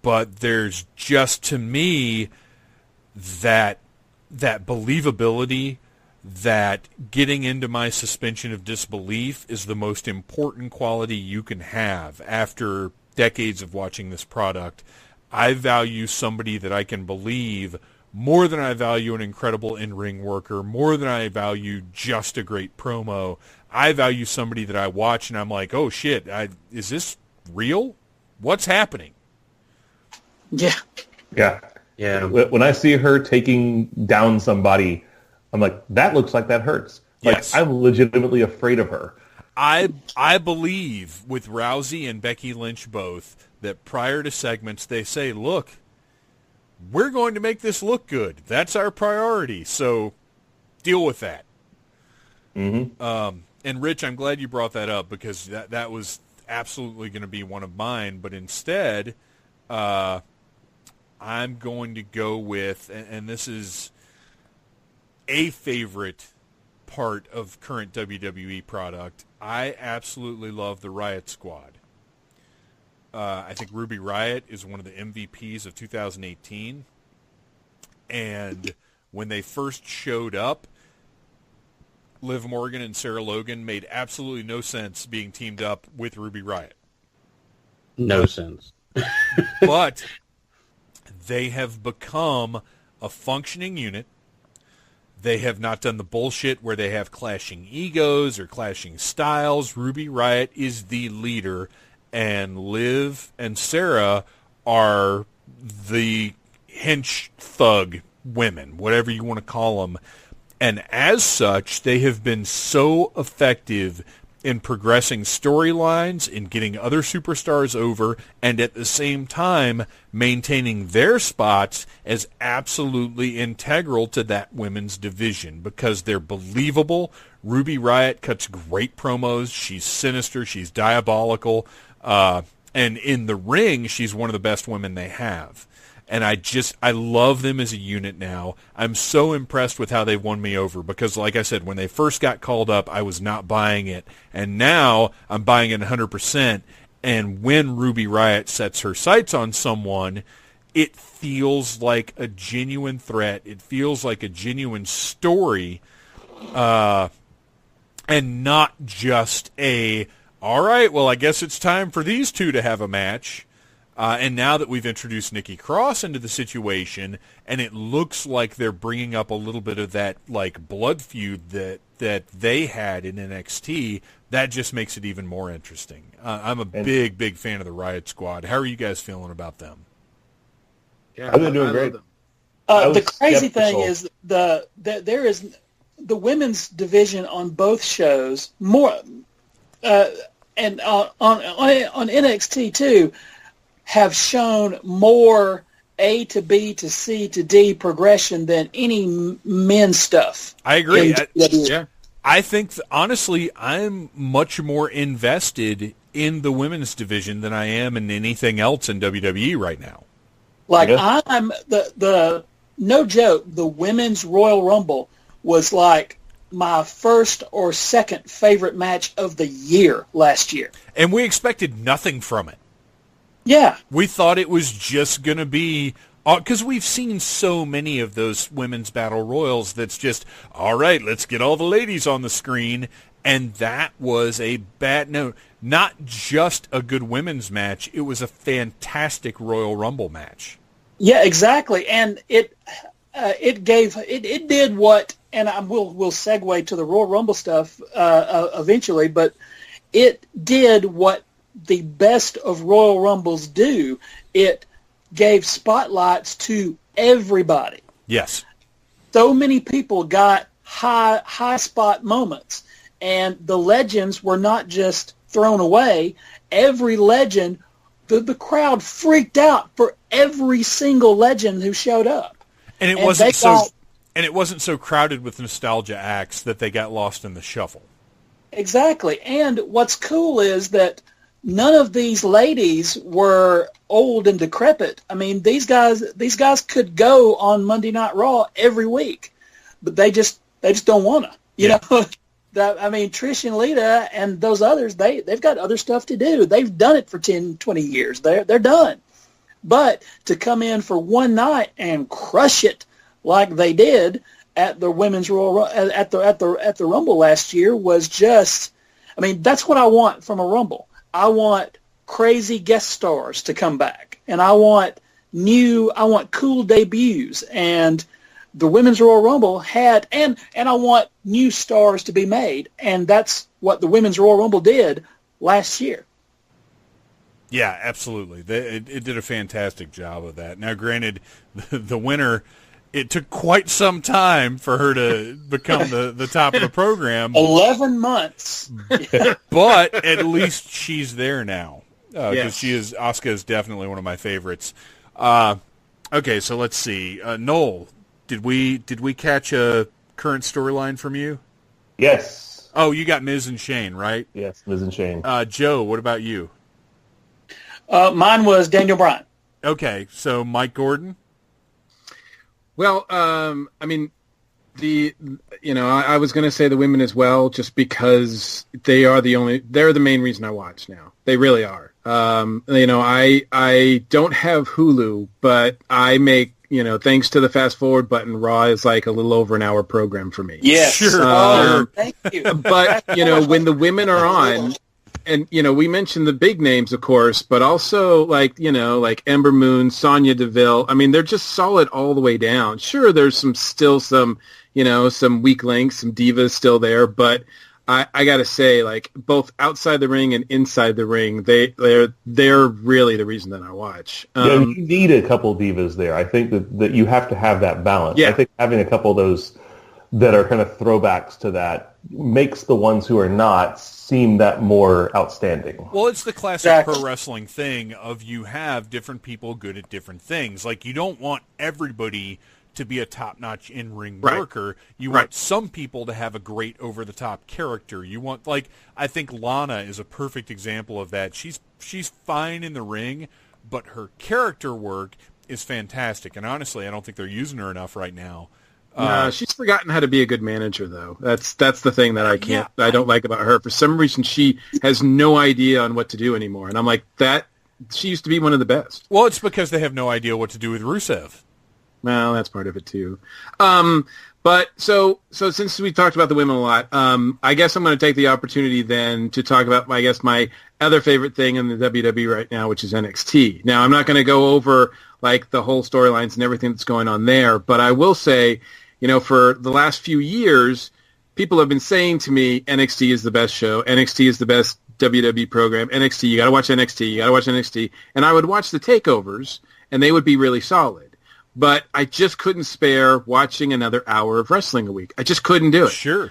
there's just, to me, that believability, that getting into my suspension of disbelief is the most important quality you can have after decades of watching this product. I value somebody that I can believe more than I value an incredible in-ring worker, more than I value just a great promo. I value somebody that I watch and I'm like, oh shit, is this real? What's happening? Yeah. When I see her taking down somebody, I'm like, that looks like that hurts. Like, yes. I'm legitimately afraid of her. I believe with Rousey and Becky Lynch both that prior to segments they say, look, we're going to make this look good. That's our priority. So deal with that. Mm-hmm. And Rich, I'm glad you brought that up because that was absolutely going to be one of mine. But instead, I'm going to go with, and this is a favorite part of current WWE product. I absolutely love the Riot Squad. I think Ruby Riot is one of the MVPs of 2018. And when they first showed up, Liv Morgan and Sarah Logan made absolutely no sense being teamed up with Ruby Riot. No sense. But they have become a functioning unit. They have not done the bullshit where they have clashing egos or clashing styles. Ruby Riot is the leader, and Liv and Sarah are the hench thug women, whatever you want to call them. And as such, they have been so effective in progressing storylines, in getting other superstars over, and at the same time maintaining their spots as absolutely integral to that women's division because they're believable. Ruby Riott cuts great promos. She's sinister. She's diabolical. And in the ring, she's one of the best women they have. And I love them as a unit now. I'm so impressed with how they've won me over because, like I said, when they first got called up, I was not buying it. And now I'm buying it 100%. And when Ruby Riott sets her sights on someone, it feels like a genuine threat. It feels like a genuine story and not just all right, well, I guess it's time for these two to have a match. And now that we've introduced Nikki Cross into the situation, and it looks like they're bringing up a little bit of that like blood feud that they had in NXT, that just makes it even more interesting. I'm a big fan of the Riot Squad. How are you guys feeling about them? Yeah, I've been doing great. The crazy thing is there is the women's division on both shows more, and on NXT too. Have shown more A to B to C to D progression than any men's stuff. I agree. Yeah. I think, honestly, I'm much more invested in the women's division than I am in anything else in WWE right now. Like, I'm the no joke, the women's Royal Rumble was like my first or second favorite match of the year last year. And we expected nothing from it. Yeah. We thought it was just going to be, because we've seen so many of those women's battle royals that's just, all right, let's get all the ladies on the screen. And that was a bad, no, not just a good women's match. It was a fantastic Royal Rumble match. Yeah, exactly. And it did what, and we'll segue to the Royal Rumble stuff eventually, but it did what the best of Royal Rumbles do. It gave spotlights to everybody. Yes. So many people got high spot moments, and the legends were not just thrown away. Every legend, the crowd freaked out for every single legend who showed up. And it wasn't so crowded with nostalgia acts that they got lost in the shuffle. Exactly. And what's cool is that none of these ladies were old and decrepit. I mean, these guys could go on Monday Night Raw every week, but they just don't want to. You know, I mean, Trish and Lita and those others, they've got other stuff to do. They've done it for 10, 20 years. They're done. But to come in for one night and crush it like they did at the women's Royal at the Rumble last year was just, I mean, that's what I want from a Rumble. I want crazy guest stars to come back, and I want cool debuts, and the Women's Royal Rumble had, and I want new stars to be made, and that's what the Women's Royal Rumble did last year. Yeah, absolutely. It did a fantastic job of that. Now, granted, the winner, it took quite some time for her to become the top of the program. 11 months. But at least she's there now. Yes. Asuka is definitely one of my favorites. Okay, so let's see. Noel, did we catch a current storyline from you? Yes. Oh, you got Miz and Shane, right? Yes, Miz and Shane. Joe, what about you? Mine was Daniel Bryan. Okay, so Mike Gordon? Well, I mean, I was going to say the women as well, just because they're the main reason I watch now. They really are. I don't have Hulu, but I make, thanks to the fast forward button, Raw is like a little over an hour program for me. Yes. Sure. Thank you. But, when the women are on, and, we mentioned the big names, of course, but also like Ember Moon, Sonya Deville. I mean, they're just solid all the way down. Sure, there's still some weak links, some divas still there, but I got to say, like, both outside the ring and inside the ring, they're really the reason that I watch. You need a couple divas there. I think that you have to have that balance. Yeah. I think having a couple of that are kind of throwbacks to that makes the ones who are not seem that more outstanding. Well, it's the classic pro wrestling thing of you have different people good at different things. Like, you don't want everybody to be a top-notch in-ring worker. You want some people to have a great over-the-top character. You want, like, I think Lana is a perfect example of that. She's fine in the ring, but her character work is fantastic. And honestly, I don't think they're using her enough right now. No, she's forgotten how to be a good manager, though. That's the thing that I don't like about her. For some reason, she has no idea on what to do anymore. And I'm like, she used to be one of the best. Well, it's because they have no idea what to do with Rusev. Well, that's part of it too. But so since we talked about the women a lot, I guess I'm going to take the opportunity then to talk about, I guess, my other favorite thing in the WWE right now, which is NXT. Now, I'm not going to go over like the whole storylines and everything that's going on there, but I will say, for the last few years, people have been saying to me, NXT is the best show. NXT is the best WWE program. NXT, you got to watch NXT. You got to watch NXT. And I would watch the takeovers, and they would be really solid. But I just couldn't spare watching another hour of wrestling a week. I just couldn't do it. Sure.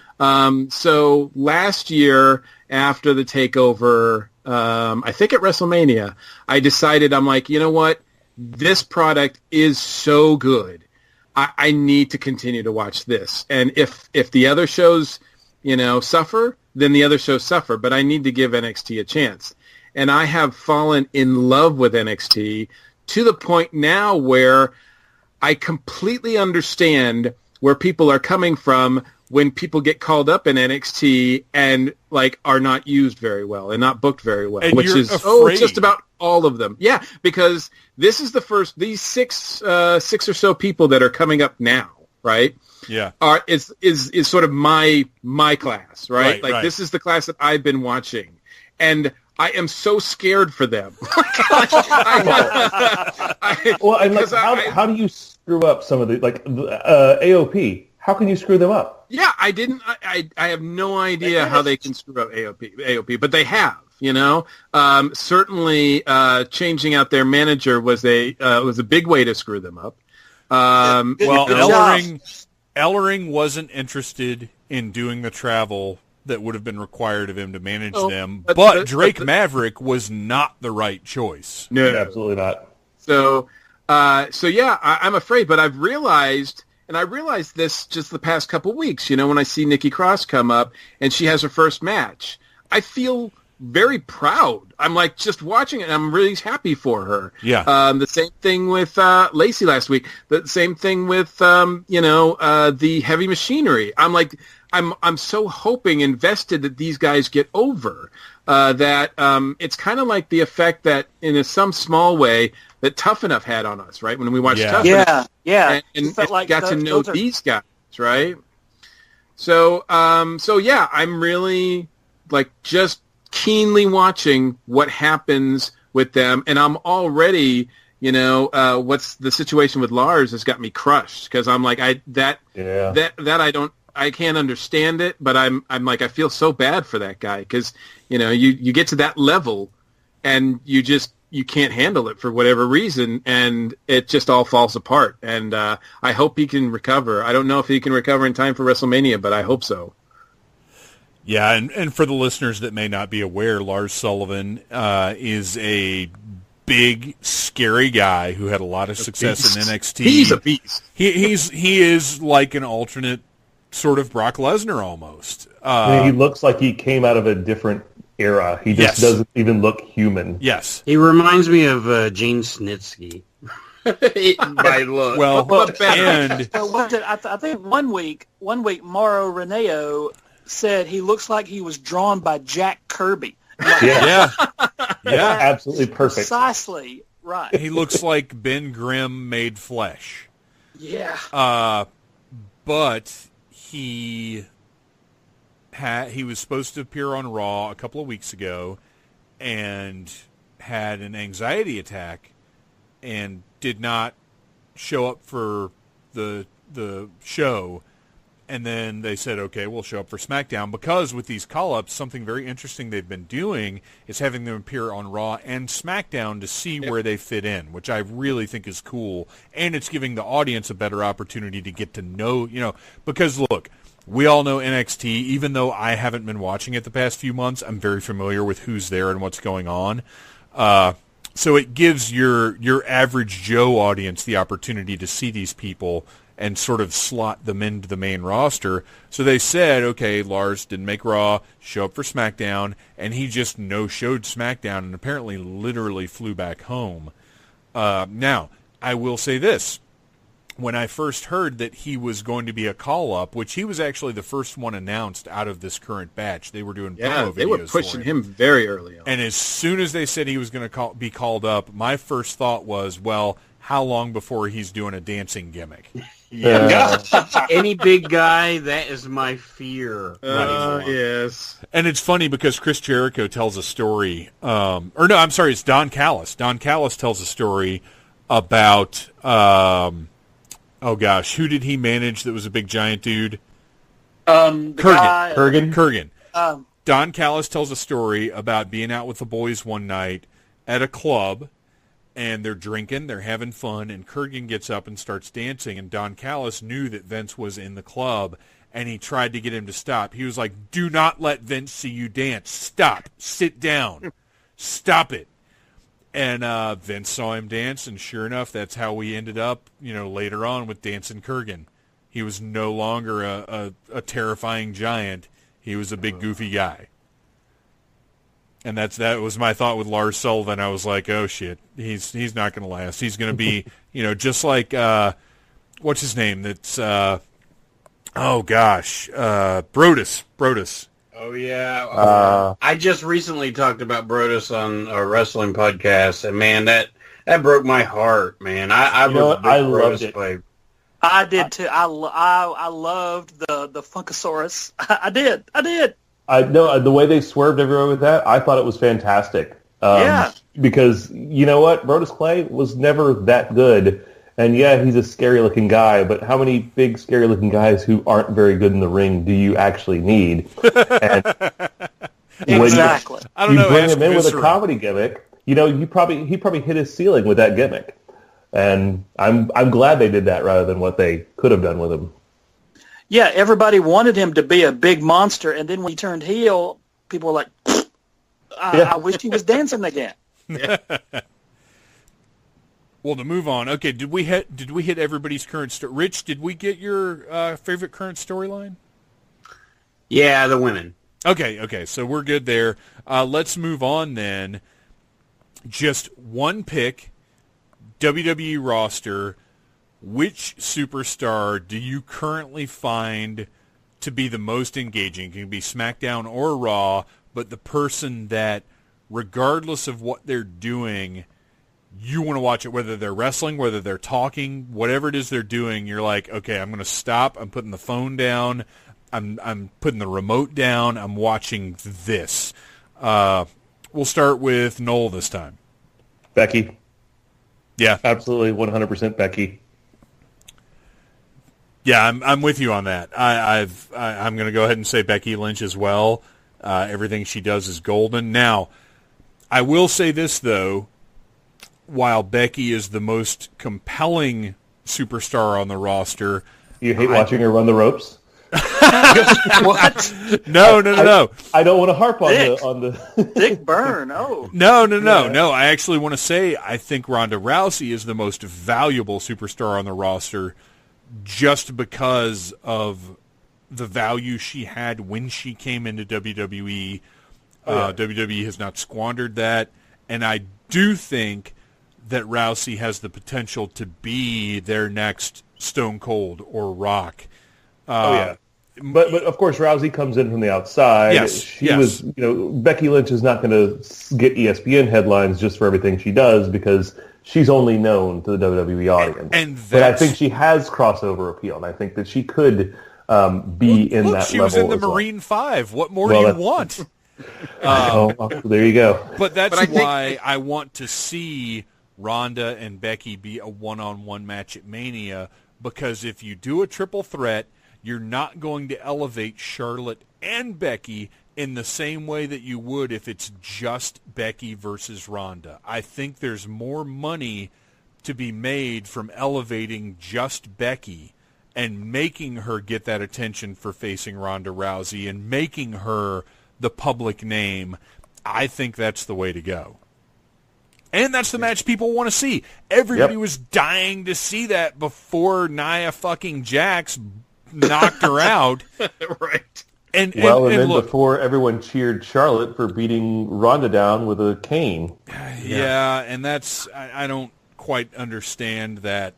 So last year, after the takeover, I think at WrestleMania, I decided, I'm like, you know what? This product is so good. I need to continue to watch this. And if the other shows, suffer, then the other shows suffer. But I need to give NXT a chance. And I have fallen in love with NXT to the point now where I completely understand where people are coming from when people get called up in NXT and like are not used very well and not booked very well, and which is just about all of them. Yeah, because this is the first. These six or so people that are coming up now, right? Yeah, is sort of my class, right? This is the class that I've been watching, and I am so scared for them. How do you screw up some of the AOP? How can you screw them up? Yeah, I have no idea how they can screw up AOP, but they have. Certainly changing out their manager was a big way to screw them up. Ellering wasn't interested in doing the travel that would have been required of him to manage them, but Drake Maverick was not the right choice. No, absolutely not. So yeah, I'm afraid, but I've realized, and I realized this just the past couple weeks, when I see Nikki Cross come up and she has her first match, I feel very proud. I'm like just watching it, and I'm really happy for her. Yeah. The same thing with Lacey last week. The same thing with the Heavy Machinery. I'm like, I'm so hoping, invested that these guys get over. That it's kind of like the effect that, in some small way, that Tough Enough had on us, right? When we watched Tough Enough, and got to know these guys, right? So yeah, I'm really just keenly watching what happens with them, and I'm already, what's the situation with Lars has got me crushed, because I'm like, I can't understand it, but I'm like, I feel so bad for that guy, because you get to that level and you can't handle it for whatever reason, and it just all falls apart. And I hope he can recover. I don't know if he can recover in time for WrestleMania, but I hope so. Yeah, and for the listeners that may not be aware, Lars Sullivan is a big, scary guy who had a lot of success in NXT. He's a beast. He is like an alternate sort of Brock Lesnar almost. He looks like he came out of a different era. He just doesn't even look human. Yes. He reminds me of Gene Snitsky. By look. Well, and I think one week Mauro Raneo said he looks like he was drawn by Jack Kirby. Yeah, absolutely perfect. Precisely right. He looks like Ben Grimm made flesh. Yeah. But he was supposed to appear on Raw a couple of weeks ago and had an anxiety attack and did not show up for the show. And then they said, okay, we'll show up for SmackDown, because with these call-ups, something very interesting they've been doing is having them appear on Raw and SmackDown to see where they fit in, which I really think is cool. And it's giving the audience a better opportunity to get to know, because look, we all know NXT, even though I haven't been watching it the past few months, I'm very familiar with who's there and what's going on. So it gives your average Joe audience the opportunity to see these people and sort of slot them into the main roster. So they said, okay, Lars didn't make Raw, show up for SmackDown, and he just no-showed SmackDown and apparently literally flew back home. Now, I will say this. When I first heard that he was going to be a call-up, which he was actually the first one announced out of this current batch, they were doing promo videos they were pushing him very early on. And as soon as they said he was going to be called up, my first thought was, well, how long before he's doing a dancing gimmick? Yeah. Any big guy, that is my fear. Yes. And it's funny because Chris Jericho tells a story, it's Don Callis. Don Callis tells a story about, who did he manage that was a big giant dude? Kurgan. Don Callis tells a story about being out with the boys one night at a club, and they're drinking, they're having fun, and Kurgan gets up and starts dancing, and Don Callis knew that Vince was in the club, and he tried to get him to stop. He was like, do not let Vince see you dance. Stop. Sit down. Stop it. And Vince saw him dance, and sure enough, that's how we ended up, later on with Dancing Kurgan. He was no longer a terrifying giant. He was a big, goofy guy. And that was my thought with Lars Sullivan. I was like, oh, shit, he's not going to last. He's going to be, just like, what's his name? That's, Brodus. Oh, yeah. I just recently talked about Brodus on a wrestling podcast, and, man, that broke my heart, man. I loved it. Play. I did, too. I loved the Funkasaurus. I did. I know the way they swerved everywhere with that. I thought it was fantastic. Because you know what, Brodus Clay was never that good, and yeah, he's a scary-looking guy. But how many big, scary-looking guys who aren't very good in the ring do you actually need? And exactly. I don't know. You bring him in with a comedy gimmick. He probably hit his ceiling with that gimmick, and I'm glad they did that rather than what they could have done with him. Yeah, everybody wanted him to be a big monster, and then when he turned heel, people were like, I wish he was dancing again. Well, to move on, okay, did we hit everybody's current story? Rich, did we get your favorite current storyline? Yeah, the women. Okay, so we're good there. Let's move on then. Just one pick, WWE roster. Which superstar do you currently find to be the most engaging? It can be SmackDown or Raw, but the person that, regardless of what they're doing, you want to watch it, whether they're wrestling, whether they're talking, whatever it is they're doing, you're like, okay, I'm going to stop. I'm putting the phone down. I'm putting the remote down. I'm watching this. We'll start with Noel this time. Becky. Yeah. Absolutely 100% Becky. Yeah, I'm with you on that. I'm going to go ahead and say Becky Lynch as well. Everything she does is golden. Now, I will say this, though. While Becky is the most compelling superstar on the roster... You hate watching her run the ropes? What? No. I don't want to harp on the Dick Byrne. Oh. No. I actually want to say I think Ronda Rousey is the most valuable superstar on the roster just because of the value she had when she came into WWE. WWE has not squandered that, and I do think that Rousey has the potential to be their next Stone Cold or Rock. But of course Rousey comes in from the outside. Yes. Becky Lynch is not going to get ESPN headlines just for everything she does because she's only known to the WWE audience. But I think she has crossover appeal, and I think that she could be in that level. She was in the Marine 5. What more do you want? There you go. But that's why I want to see Ronda and Becky be a one-on-one match at Mania, because if you do a triple threat, you're not going to elevate Charlotte and Becky in the same way that you would if it's just Becky versus Ronda. I think there's more money to be made from elevating just Becky and making her get that attention for facing Ronda Rousey and making her the public name. I think that's the way to go. And that's the match people want to see. Everybody was dying to see that before Nia fucking Jax knocked her out. Right. And then look, before everyone cheered Charlotte for beating Ronda down with a cane. Yeah, and that's, I don't quite understand that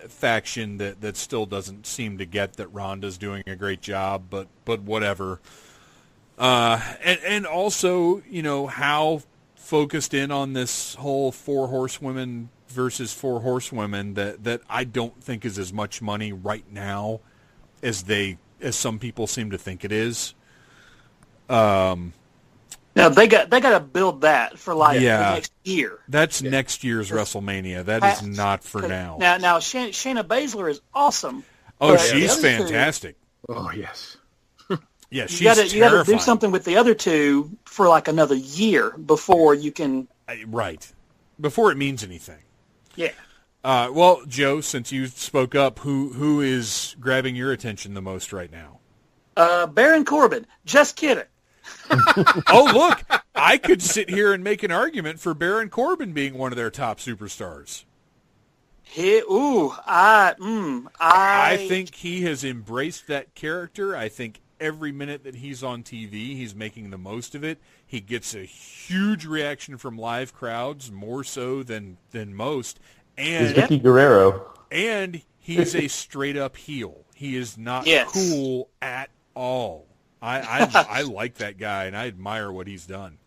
faction that still doesn't seem to get that Ronda's doing a great job, but whatever. And also, how focused in on this whole 4 horsewomen versus 4 horsewomen that I don't think is as much money right now as some people seem to think it is. Now they got to build that for the next year. That's next year's WrestleMania. That is not for now. Now Shayna Baszler is awesome. Oh, she's fantastic. Oh yes. Yeah, she's you got to do something with the other two for like another year before you can. Right. Before it means anything. Yeah. Well, Joe, since you spoke up, who is grabbing your attention the most right now? Baron Corbin. Just kidding. Oh, look, I could sit here and make an argument for Baron Corbin being one of their top superstars. I think he has embraced that character. I think every minute that he's on TV, he's making the most of it. He gets a huge reaction from live crowds, more so than most. And He's Vicky Guerrero. And he's a straight-up heel. He is not cool at all. I like that guy, and I admire what he's done.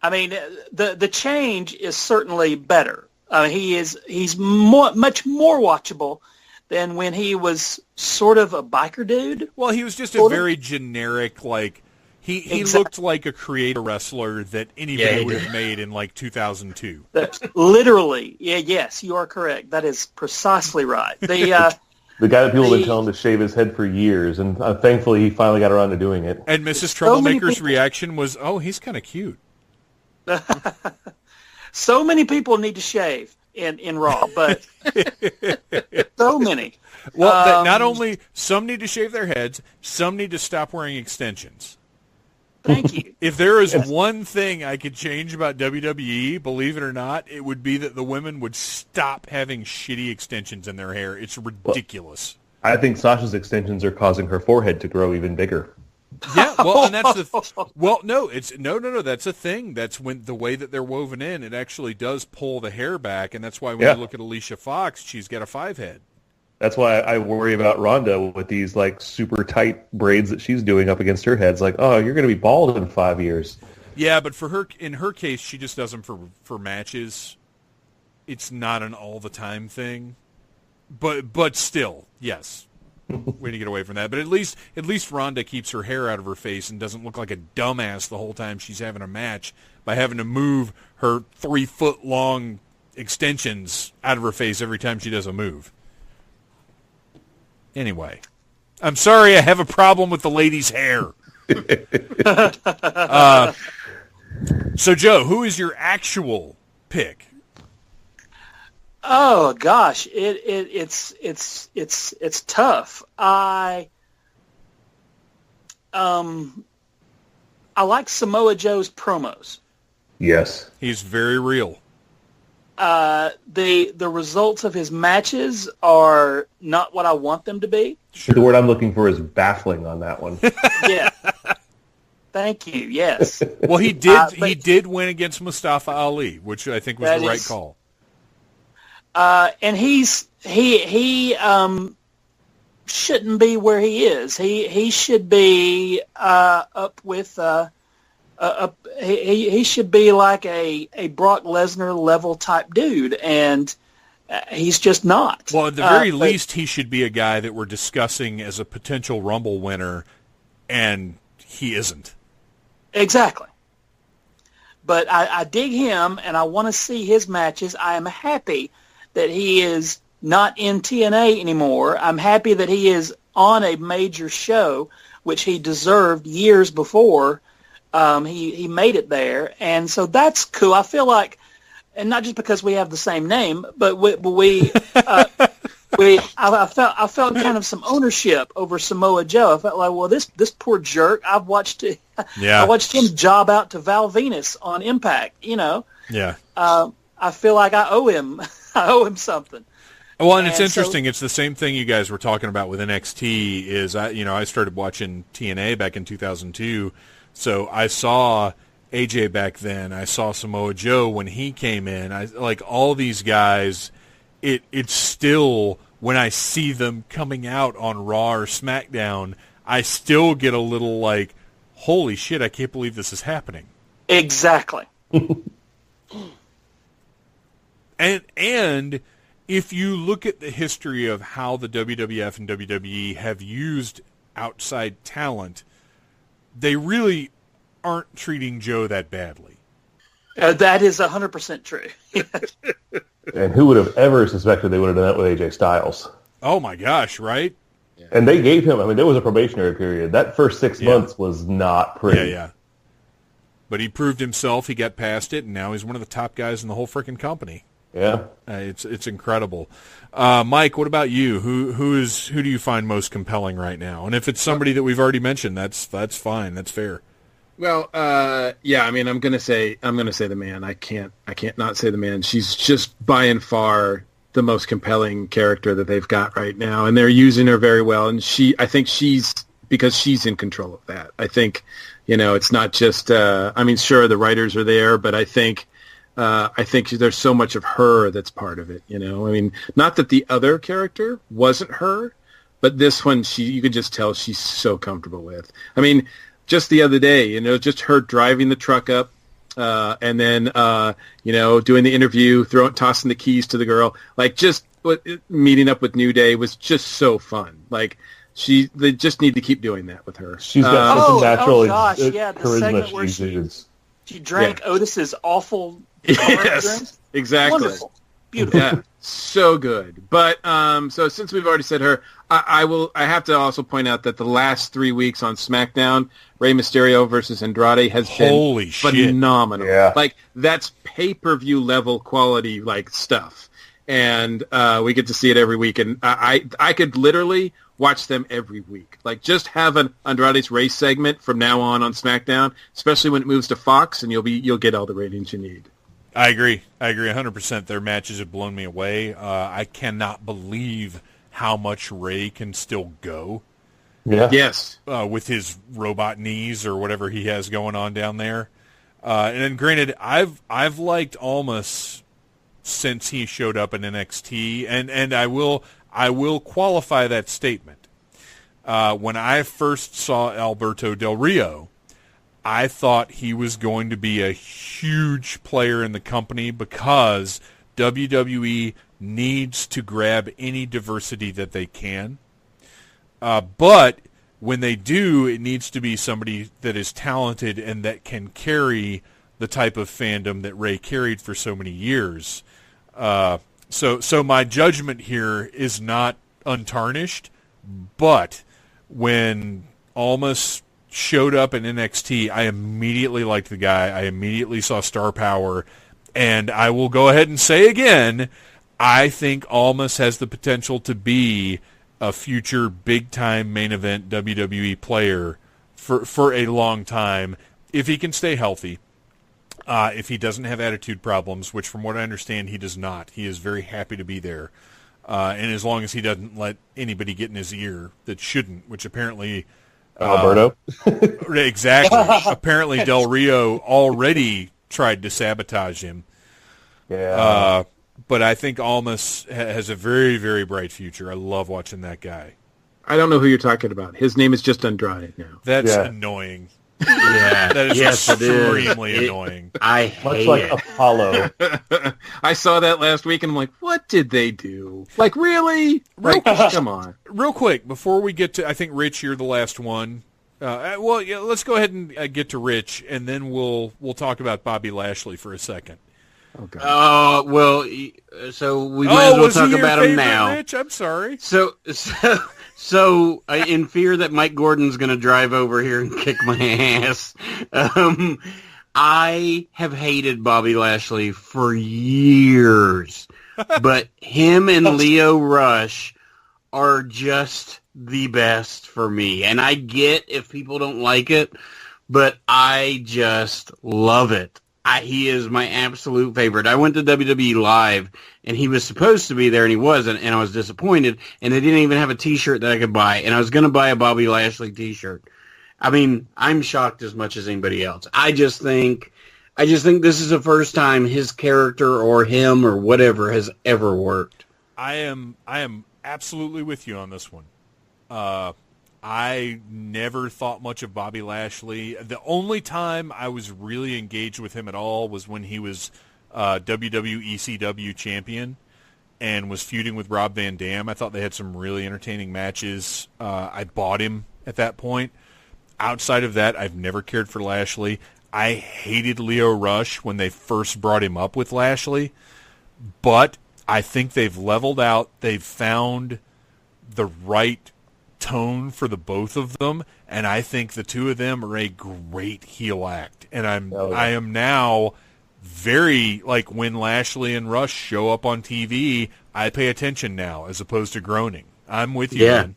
I mean, the change is certainly better. He's much more watchable than when he was sort of a biker dude. Well, he was just a very generic, like, he looked like a creator wrestler that anybody would have made in, like, 2002. That's literally, yes, you are correct. That is precisely right. The guy that people have been telling to shave his head for years, and thankfully he finally got around to doing it. And Mrs. Troublemaker's reaction was, oh, he's kind of cute. So many people need to shave in Raw, but so many. Well, not only some need to shave their heads, some need to stop wearing extensions. Thank you. If there is one thing I could change about WWE, believe it or not, it would be that the women would stop having shitty extensions in their hair. It's ridiculous. I think Sasha's extensions are causing her forehead to grow even bigger. Yeah, well, and that's no. That's a thing. That's when the way that they're woven in, it actually does pull the hair back, and that's why when you look at Alicia Fox, she's got a 5 head. That's why I worry about Ronda with these like super tight braids that she's doing up against her head. It's like, oh, you're going to be bald in 5 years. Yeah, but for her, in her case, she just does them for matches. It's not an all the time thing. But still, yes. Way to get away from that. But at least Ronda keeps her hair out of her face and doesn't look like a dumbass the whole time she's having a match by having to move her 3-foot long extensions out of her face every time she does a move. Anyway, I'm sorry I have a problem with the lady's hair. So, Joe, who is your actual pick? Oh gosh, it's tough. I like Samoa Joe's promos. Yes, he's very real. The results of his matches are not what I want them to be. Sure. The word I'm looking for is baffling on that one. Yeah. Thank you. Yes. Well, he did win against Mustafa Ali, which I think was the right call. And he shouldn't be where he is. He should be up with he should be like a Brock Lesnar level type dude, and he's just not. Well, at the very least, he should be a guy that we're discussing as a potential Rumble winner, and he isn't. Exactly. But I dig him, and I want to see his matches. I am happy that he is not in TNA anymore. I'm happy that he is on a major show, which he deserved years before he made it there. And so that's cool. I feel like, and not just because we have the same name, but I felt kind of some ownership over Samoa Joe. I felt like, well, this poor jerk. I watched him job out to Val Venus on Impact. Yeah. I feel like I owe him. I owe him something. Well, and it's interesting. It's the same thing you guys were talking about with NXT. Is I started watching TNA back in 2002, so I saw AJ back then. I saw Samoa Joe when he came in. I like all these guys. It's still, when I see them coming out on Raw or SmackDown, I still get a little like, holy shit, I can't believe this is happening. Exactly. And if you look at the history of how the WWF and WWE have used outside talent, they really aren't treating Joe that badly. That is 100% true. And who would have ever suspected they would have done that with AJ Styles? Oh my gosh, right? Yeah. And they gave him, there was a probationary period. That first 6 months was not pretty. Yeah. But he proved himself, he got past it, and now he's one of the top guys in the whole freaking company. Yeah. It's incredible. Mike, what about you? Who do you find most compelling right now? And if it's somebody that we've already mentioned, that's fine. That's fair. Well, I'm gonna say the man. I can't not say the man. She's just by and far the most compelling character that they've got right now, and they're using her very well. And I think because she's in control of that. I think, it's not just. Sure, the writers are there, but I think there's so much of her that's part of it. Not that the other character wasn't her, but this one, you could just tell she's so comfortable with. Just the other day, just her driving the truck up, and then, doing the interview, tossing the keys to the girl, meeting up with New Day was just so fun. They just need to keep doing that with her. She's got such a natural charisma she drank Otis's awful yes, exactly. Wonderful. Beautiful. Yeah, so good. But so since we've already said her, I have to also point out that the last 3 weeks on SmackDown, Rey Mysterio versus Andrade has been phenomenal. Yeah. That's pay-per-view level quality stuff. And we get to see it every week, and I could literally watch them every week. Just have an Andrade's race segment from now on SmackDown, especially when it moves to Fox, and you'll get all the ratings you need. I agree 100%. Their matches have blown me away. I cannot believe how much Ray can still go. Yeah. Yes. With his robot knees or whatever he has going on down there. And then granted, I've liked Almas since he showed up in NXT, and I will qualify that statement. When I first saw Alberto Del Rio, I thought he was going to be a huge player in the company because WWE needs to grab any diversity that they can. But when they do, it needs to be somebody that is talented and that can carry the type of fandom that Ray carried for so many years. So my judgment here is not untarnished, but when Almas showed up in NXT, I immediately liked the guy. I immediately saw star power, and I will go ahead and say again, I think Almas has the potential to be a future big-time main event WWE player for a long time if he can stay healthy, if he doesn't have attitude problems, which from what I understand he does not. He is very happy to be there, and as long as he doesn't let anybody get in his ear that shouldn't, which apparently... Alberto? Exactly. Apparently Del Rio already tried to sabotage him. Yeah. But I think Almas has a very, very bright future. I love watching that guy. I don't know who you're talking about. His name is just Andrade now. That's annoying. Yeah. That is extremely annoying. I hate Much like it. Apollo. I saw that last week, and I'm like, what did they do? Really? Come on. Real quick, before we get to, I think, Rich, you're the last one. Let's go ahead and get to Rich, and then we'll talk about Bobby Lashley for a second. Oh, God. So we might as well talk about him now. Rich? I'm sorry. So So, in fear that Mike Gordon's going to drive over here and kick my ass, I have hated Bobby Lashley for years. But him and Leo Rush are just the best for me. And I get if people don't like it, but I just love it. He is my absolute favorite. I went to WWE Live, and he was supposed to be there, and he wasn't, and I was disappointed, and they didn't even have a T-shirt that I could buy, and I was going to buy a Bobby Lashley T-shirt. I mean, I'm shocked as much as anybody else. I just think this is the first time his character or him or whatever has ever worked. I am absolutely with you on this one. I never thought much of Bobby Lashley. The only time I was really engaged with him at all was when he was WWE ECW champion and was feuding with Rob Van Dam. I thought they had some really entertaining matches. I bought him at that point. Outside of that, I've never cared for Lashley. I hated Leo Rush when they first brought him up with Lashley, but I think they've leveled out. They've found the right tone for the both of them, and I think the two of them are a great heel act. And I am now very, like, when Lashley and Rush show up on TV, I pay attention now as opposed to groaning. I'm with you, man.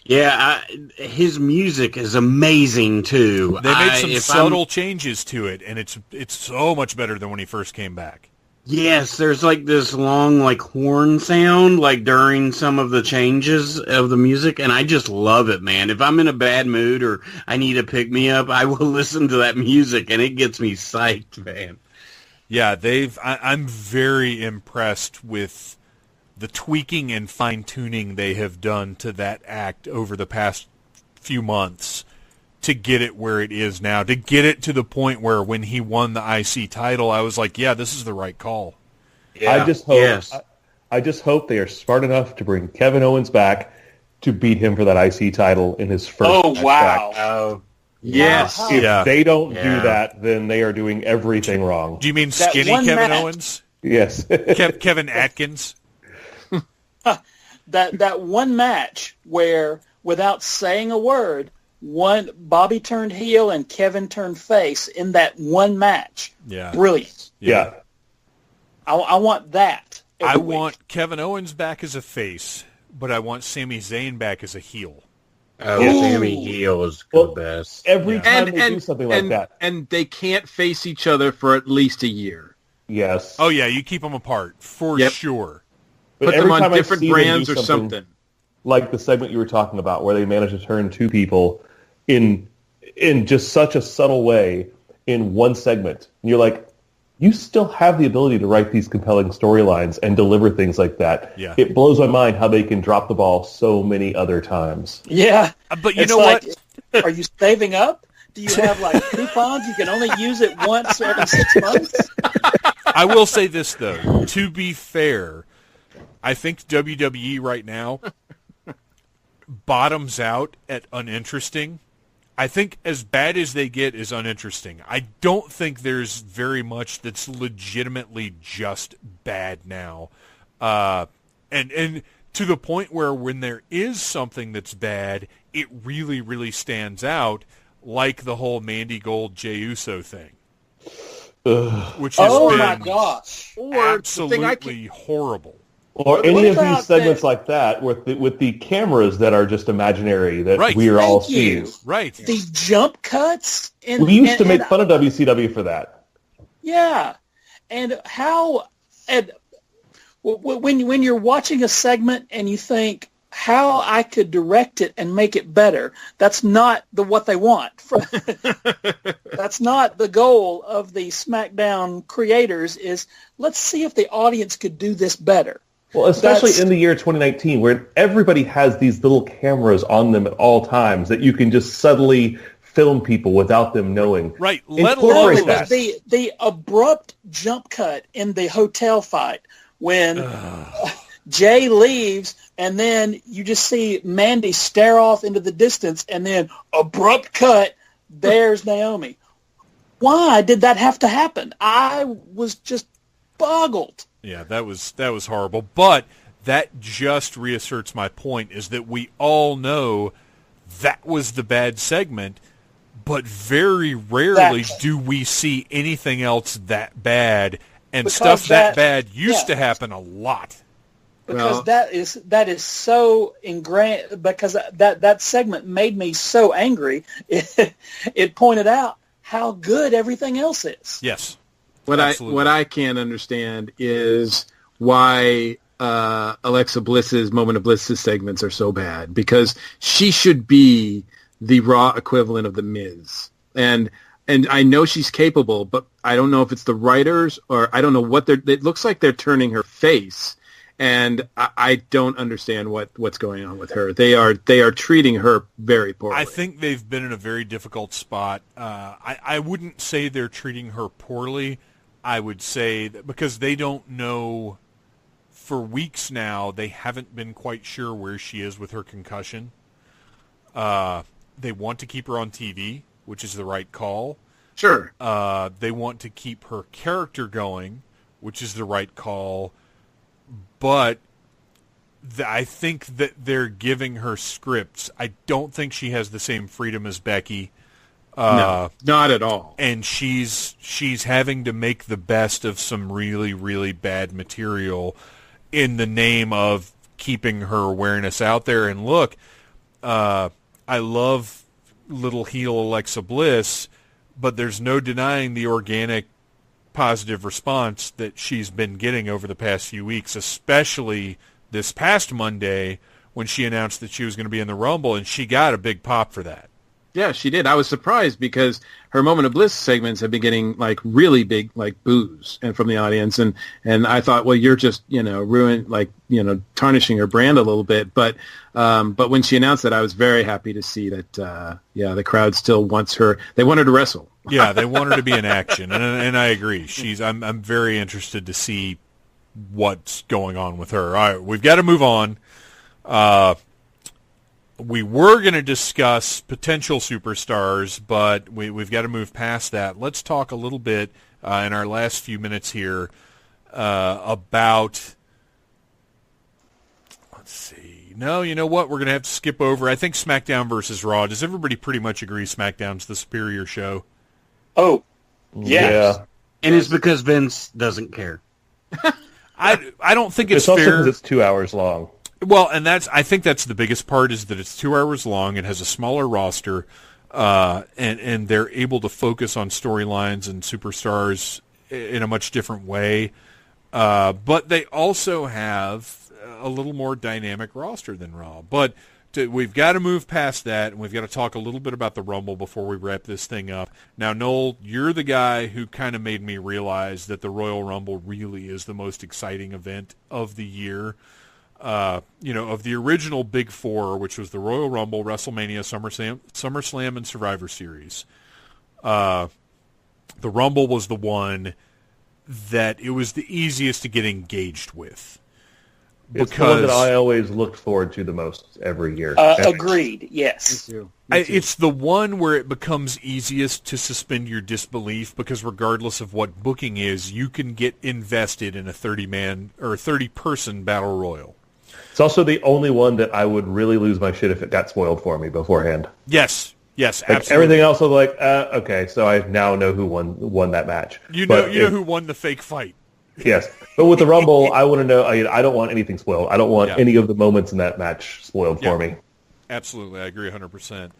Yeah, his music is amazing too. They made some subtle changes to it, and it's so much better than when he first came back. Yes, there's like this long like horn sound like during some of the changes of the music, and I just love it, man. If I'm in a bad mood or I need a pick-me-up, I will listen to that music, and it gets me psyched, man. Yeah, I'm very impressed with the tweaking and fine-tuning they have done to that act over the past few months to get it where it is now, to get it to the point where when he won the IC title, I was like, yeah, this is the right call. Yeah. I just hope they are smart enough to bring Kevin Owens back to beat him for that IC title in his first match wow. Back. Yes. If they don't do that, then they are doing everything wrong. Do you mean skinny Kevin Owens? Yes. Kevin Atkins? That one match where, without saying a word, Bobby turned heel and Kevin turned face in that one match. Yeah. Brilliant. Yeah. I want that. I want Kevin Owens back as a face, but I want Sami Zayn back as a heel. Oh, Sami heel is the best. Every time they do something like that. And they can't face each other for at least a year. Yes. Oh, yeah, you keep them apart, for sure. Put them on different brands or something. Like the segment you were talking about, where they managed to turn two people in just such a subtle way in one segment. And you're like, you still have the ability to write these compelling storylines and deliver things like that. Yeah. It blows my mind how they can drop the ball so many other times. Yeah. But you know what? Are you saving up? Do you have, like, coupons? You can only use it once every 6 months? I will say this, though. To be fair, I think WWE right now bottoms out at uninteresting. I think as bad as they get is uninteresting. I don't think there's very much that's legitimately just bad now. And to the point where when there is something that's bad, it really, really stands out, like the whole Mandy Gold Jey Uso thing. Which has been my gosh. absolutely horrible. Or any of these segments like that with the cameras that are just imaginary that we are all seeing. Right. The jump cuts. We used to make fun of WCW for that. Yeah. And how... when you're watching a segment and you think, how I could direct it and make it better, that's not what they want. That's not the goal of the SmackDown creators, is let's see if the audience could do this better. Well, especially in the year 2019, where everybody has these little cameras on them at all times that you can just subtly film people without them knowing. Right. Let alone the abrupt jump cut in the hotel fight when Jay leaves and then you just see Mandy stare off into the distance and then abrupt cut, there's Naomi. Why did that have to happen? I was just boggled. Yeah, that was horrible. But that just reasserts my point, is that we all know that was the bad segment, but very rarely do we see anything else that bad, and because stuff that bad used to happen a lot. Because that is so ingrained, because that segment made me so angry. It pointed out how good everything else is. Yes. What I can't understand is why Alexa Bliss's Moment of Bliss segments are so bad, because she should be the Raw equivalent of The Miz. And I know she's capable, but I don't know if it's the writers or I don't know what it looks like they're turning her face. And I don't understand what's going on with her. They are treating her very poorly. I think they've been in a very difficult spot. I wouldn't say they're treating her poorly. I would say that because they don't know, for weeks now, they haven't been quite sure where she is with her concussion. They want to keep her on TV, which is the right call. Sure. They want to keep her character going, which is the right call. But I think that they're giving her scripts. I don't think she has the same freedom as Becky. No, not at all. And she's having to make the best of some really, really bad material in the name of keeping her awareness out there. And look, I love little heel Alexa Bliss, but there's no denying the organic positive response that she's been getting over the past few weeks, especially this past Monday when she announced that she was going to be in the Rumble, and she got a big pop for that. Yeah, she did. I was surprised because her Moment of Bliss segments have been getting like really big like boos and from the audience, and I thought, well, you're just tarnishing her brand a little bit. But when she announced that, I was very happy to see that the crowd still wants her. They want her to wrestle. Yeah, they want her to be in action, and I agree. I'm very interested to see what's going on with her. All right, we've got to move on. We were going to discuss potential superstars, but we've got to move past that. Let's talk a little bit in our last few minutes here about, let's see. No, you know what? We're going to have to skip over, I think, SmackDown versus Raw. Does everybody pretty much agree SmackDown's the superior show? Oh, yes. Yeah. And it's because Vince doesn't care. I don't think it's also fair. because it's 2 hours long. Well, and I think that's the biggest part, is that it's 2 hours long. It has a smaller roster, and they're able to focus on storylines and superstars in a much different way. But they also have a little more dynamic roster than Raw. But we've got to move past that, and we've got to talk a little bit about the Rumble before we wrap this thing up. Now, Noel, you're the guy who kind of made me realize that the Royal Rumble really is the most exciting event of the year. Of the original Big Four, which was the Royal Rumble, WrestleMania, SummerSlam, and Survivor Series. The Rumble was the one that it was the easiest to get engaged with. It's the one that I always looked forward to the most every year. Agreed, yes. Me too. It's the one where it becomes easiest to suspend your disbelief, because regardless of what booking is, you can get invested in a 30-man or a 30-person battle royal. It's also the only one that I would really lose my shit if it got spoiled for me beforehand. Yes, absolutely. Everything else was like, okay, so I now know who won that match. You know who won the fake fight. Yes, but with the Rumble, I want to know. I don't want anything spoiled. I don't want any of the moments in that match spoiled for me. Absolutely, I agree 100%.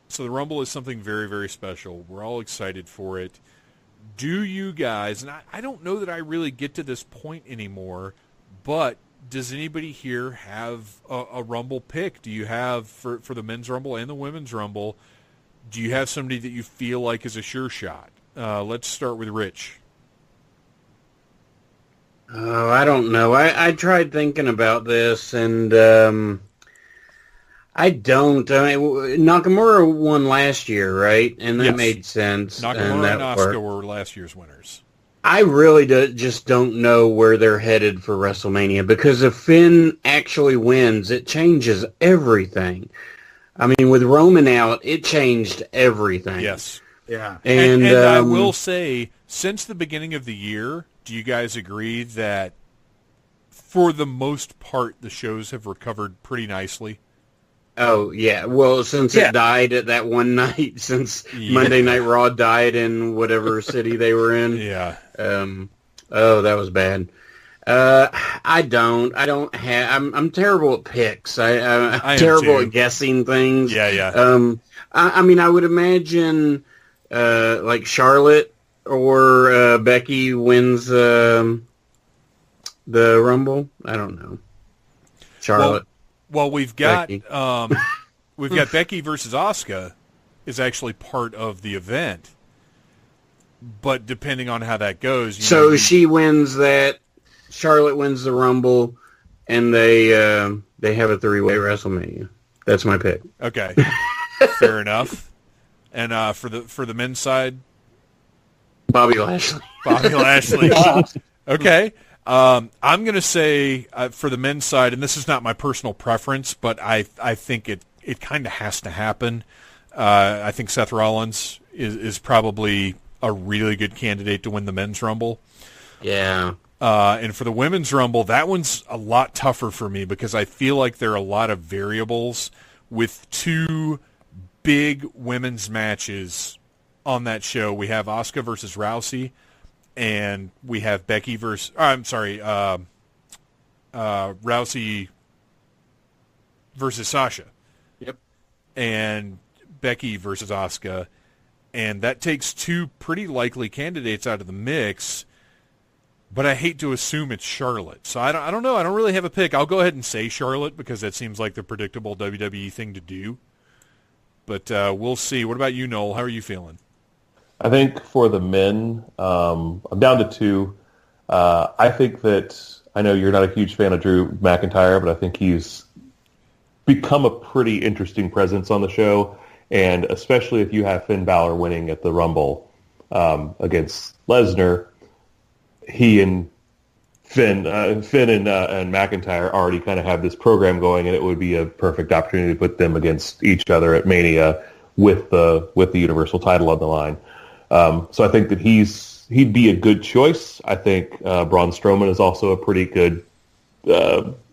So the Rumble is something very, very special. We're all excited for it. Do you guys, and I don't know that I really get to this point anymore, but does anybody here have a Rumble pick? Do you have, for the Men's Rumble and the Women's Rumble, do you have somebody that you feel like is a sure shot? Let's start with Rich. Oh, I don't know. I tried thinking about this, and I don't. I mean, Nakamura won last year, right? And that made sense. Nakamura and Asuka were last year's winners. I really just don't know where they're headed for WrestleMania, because if Finn actually wins, it changes everything. I mean, with Roman out, it changed everything. Yes. Yeah. And I will say, since the beginning of the year, do you guys agree that for the most part, the shows have recovered pretty nicely. Oh, yeah. Well, since it died at that one night, since Monday Night Raw died in whatever city they were in. Yeah. Oh, that was bad. I'm terrible at picks. I'm terrible at guessing things. Yeah. I mean, I would imagine, like Charlotte or Becky wins the Rumble. I don't know. Charlotte. Well, we've got Becky versus Asuka is actually part of the event, but depending on how that goes, she wins that. Charlotte wins the Rumble, and they have a 3-way WrestleMania. That's my pick. Okay, fair enough. And for the men's side, Bobby Lashley. Okay. I'm going to say for the men's side, and this is not my personal preference, but I think it kind of has to happen. I think Seth Rollins is probably a really good candidate to win the men's Rumble. Yeah. And for the women's Rumble, that one's a lot tougher for me because I feel like there are a lot of variables with two big women's matches on that show. We have Asuka versus Rousey. And we have Becky versus, Rousey versus Sasha. Yep. And Becky versus Asuka. And that takes two pretty likely candidates out of the mix. But I hate to assume it's Charlotte. So I don't know. I don't really have a pick. I'll go ahead and say Charlotte because that seems like the predictable WWE thing to do. But we'll see. What about you, Noel? How are you feeling? I think for the men, I'm down to 2. I think that, I know you're not a huge fan of Drew McIntyre, but I think he's become a pretty interesting presence on the show, and especially if you have Finn Balor winning at the Rumble against Lesnar, he and Finn and McIntyre already kind of have this program going, and it would be a perfect opportunity to put them against each other at Mania with the Universal title on the line. So I think that he'd be a good choice. I think Braun Strowman is also a pretty good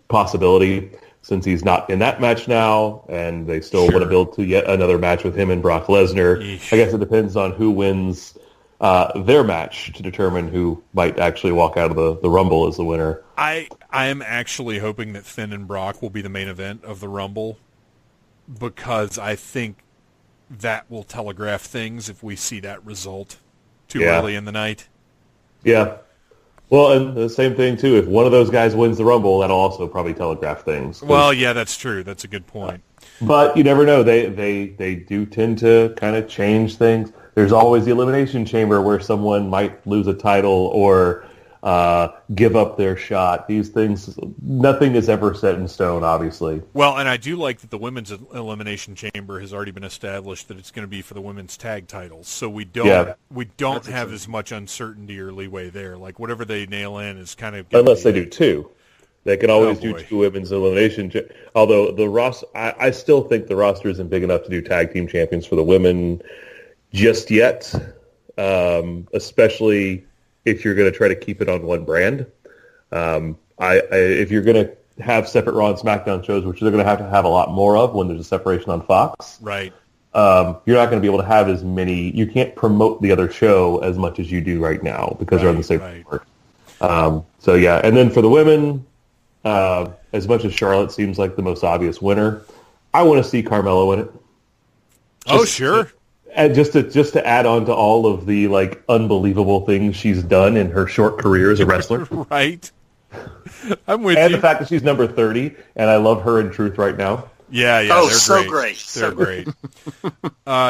possibility since he's not in that match now, and they still want to build to yet another match with him and Brock Lesnar. Eesh. I guess it depends on who wins their match to determine who might actually walk out of the Rumble as the winner. I am actually hoping that Finn and Brock will be the main event of the Rumble because I think that will telegraph things if we see that result too early in the night. Yeah. Well, and the same thing, too. If one of those guys wins the Rumble, that'll also probably telegraph things. Well, yeah, that's true. That's a good point. But you never know. They do tend to kind of change things. There's always the Elimination Chamber where someone might lose a title or give up their shot. These things, nothing is ever set in stone, obviously. Well, and I do like that the Women's Elimination Chamber has already been established that it's going to be for the women's tag titles. So we don't have as much uncertainty or leeway there. Like whatever they nail in is kind of unless they do 2. They can always do 2 women's elimination. Although I still think the roster isn't big enough to do tag team champions for the women just yet, especially if you're going to try to keep it on one brand. If you're going to have separate Raw and SmackDown shows, which they're going to have a lot more of when there's a separation on Fox, right? You're not going to be able to have as many. You can't promote the other show as much as you do right now because they're on the same network. So yeah, and then for the women, as much as Charlotte seems like the most obvious winner, I want to see Carmella win it. Sure. And just to add on to all of the like unbelievable things she's done in her short career as a wrestler, right? I'm with you. And the fact that she's number 30, and I love her in Truth right now. Yeah, they're so great. They're great.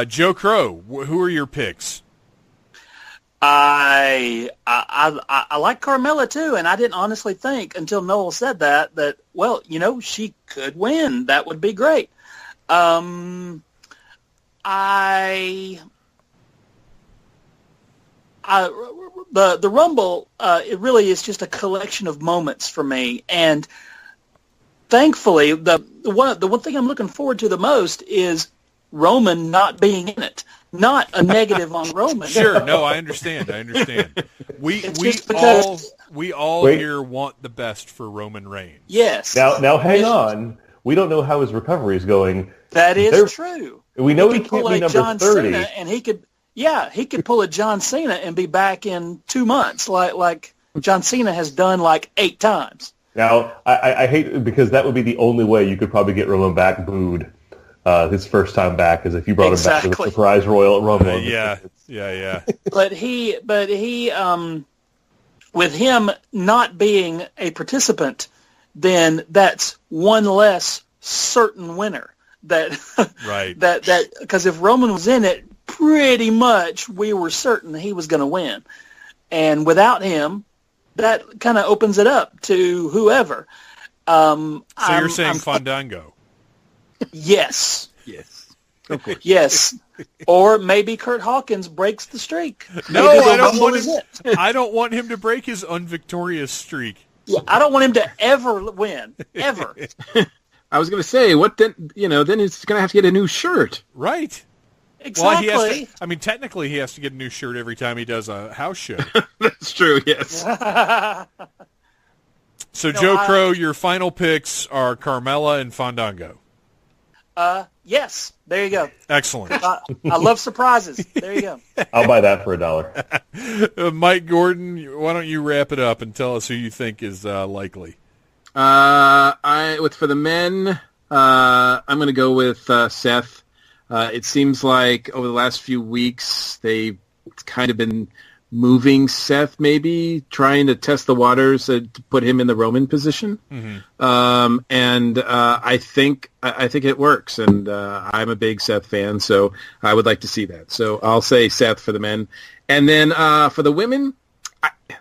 Joe Crowe, who are your picks? I like Carmella too, and I didn't honestly think until Noel said that well, she could win. That would be great. The Rumble, it really is just a collection of moments for me, and thankfully, the one thing I'm looking forward to the most is Roman not being in it. not a negative on Roman. Sure, no, I understand. We all Wait. here want the best for Roman Reigns. Yes. Now hang on. We don't know how his recovery is going. That is true. We know he could can't pull be a number John 30. Cena, and he could pull a John Cena and be back in 2 months, like John Cena has done like 8 times. Now, I hate it because that would be the only way you could probably get Roman back booed his first time back, is if you brought him back to the surprise Royal Rumble. Yeah. But he, with him not being a participant, then that's one less certain winner. Right. That because if Roman was in it, pretty much we were certain he was going to win, and without him, that kind of opens it up to whoever. So you're saying Fandango? Yes. Yes. Of course. Yes. Or maybe Kurt Hawkins breaks the streak. No, Maybe I don't Rumble want is him. it. I don't want him to break his unvictorious streak. Yeah, I don't want him to ever win, ever. I was going to say, what then? Then he's going to have to get a new shirt. Right. Exactly. Well, he has to, technically, he has to get a new shirt every time he does a house show. That's true. Yes. So, Joe Crowe, your final picks are Carmella and Fandango. Yes. There you go. Excellent. I love surprises. There you go. I'll buy that for $1. Mike Gordon, why don't you wrap it up and tell us who you think is likely? For the men, I'm going to go with Seth. It seems like over the last few weeks they've kind of been moving Seth, maybe trying to test the waters to put him in the Roman position. Mm-hmm. And I think it works. And I'm a big Seth fan, so I would like to see that. So I'll say Seth for the men, and then for the women.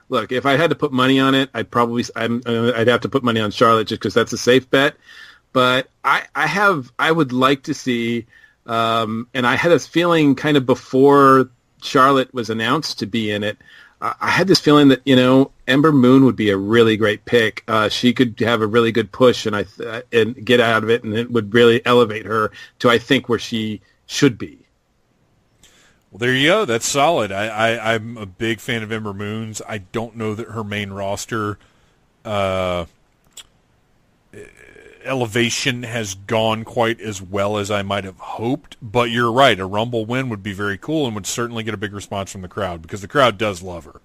Look, if I had to put money on it, I'd have to put money on Charlotte just because that's a safe bet. But I would like to see, and I had this feeling kind of before Charlotte was announced to be in it. I had this feeling that Ember Moon would be a really great pick. She could have a really good push and get out of it, and it would really elevate her to I think where she should be. Well, there you go. That's solid. I'm a big fan of Ember Moon's. I don't know that her main roster elevation has gone quite as well as I might have hoped, but you're right. A Rumble win would be very cool and would certainly get a big response from the crowd because the crowd does love her.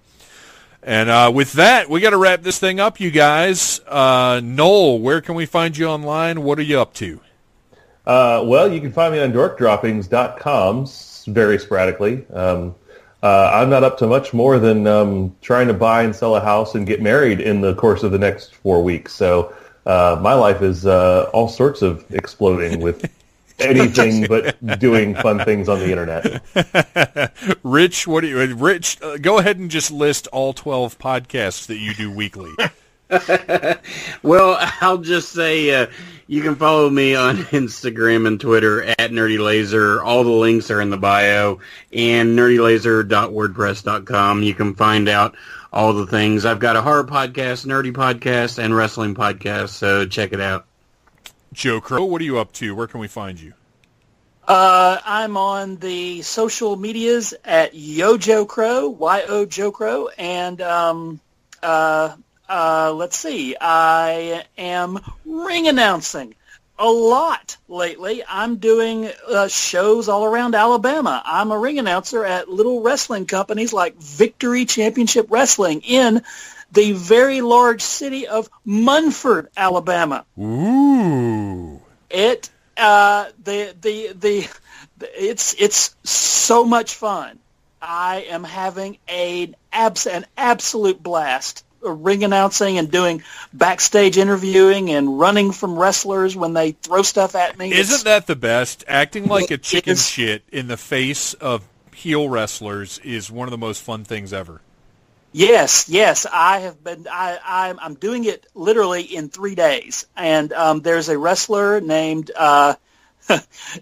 And with that, we got to wrap this thing up, you guys. Noel, where can we find you online? What are you up to? Well, you can find me on dorkdroppings.com very sporadically. I'm not up to much more than trying to buy and sell a house and get married in the course of the next 4 weeks. So my life is all sorts of exploding with anything but doing fun things on the internet. Rich, Rich, go ahead and just list all 12 podcasts that you do weekly. Well, I'll just say you can follow me on Instagram and Twitter at NerdyLaser. All the links are in the bio, and nerdylaser.wordpress.com. You can find out all the things. I've got a horror podcast, nerdy podcast, and wrestling podcast, so check it out. Joe Crowe, what are you up to? Where can we find you? I'm on the social medias at Joe Crowe, Y-O Joe Crowe, and let's see, I am ring announcing a lot lately. I'm doing shows all around Alabama. I'm a ring announcer at little wrestling companies like Victory Championship Wrestling in the very large city of Munford, Alabama. Ooh. It's so much fun. I am having an absolute blast ring announcing and doing backstage interviewing and running from wrestlers when they throw stuff at me. Isn't that the best? Acting like a chicken shit in the face of heel wrestlers is one of the most fun things ever. Yes, I have been. I'm doing it literally in 3 days, and there's a wrestler named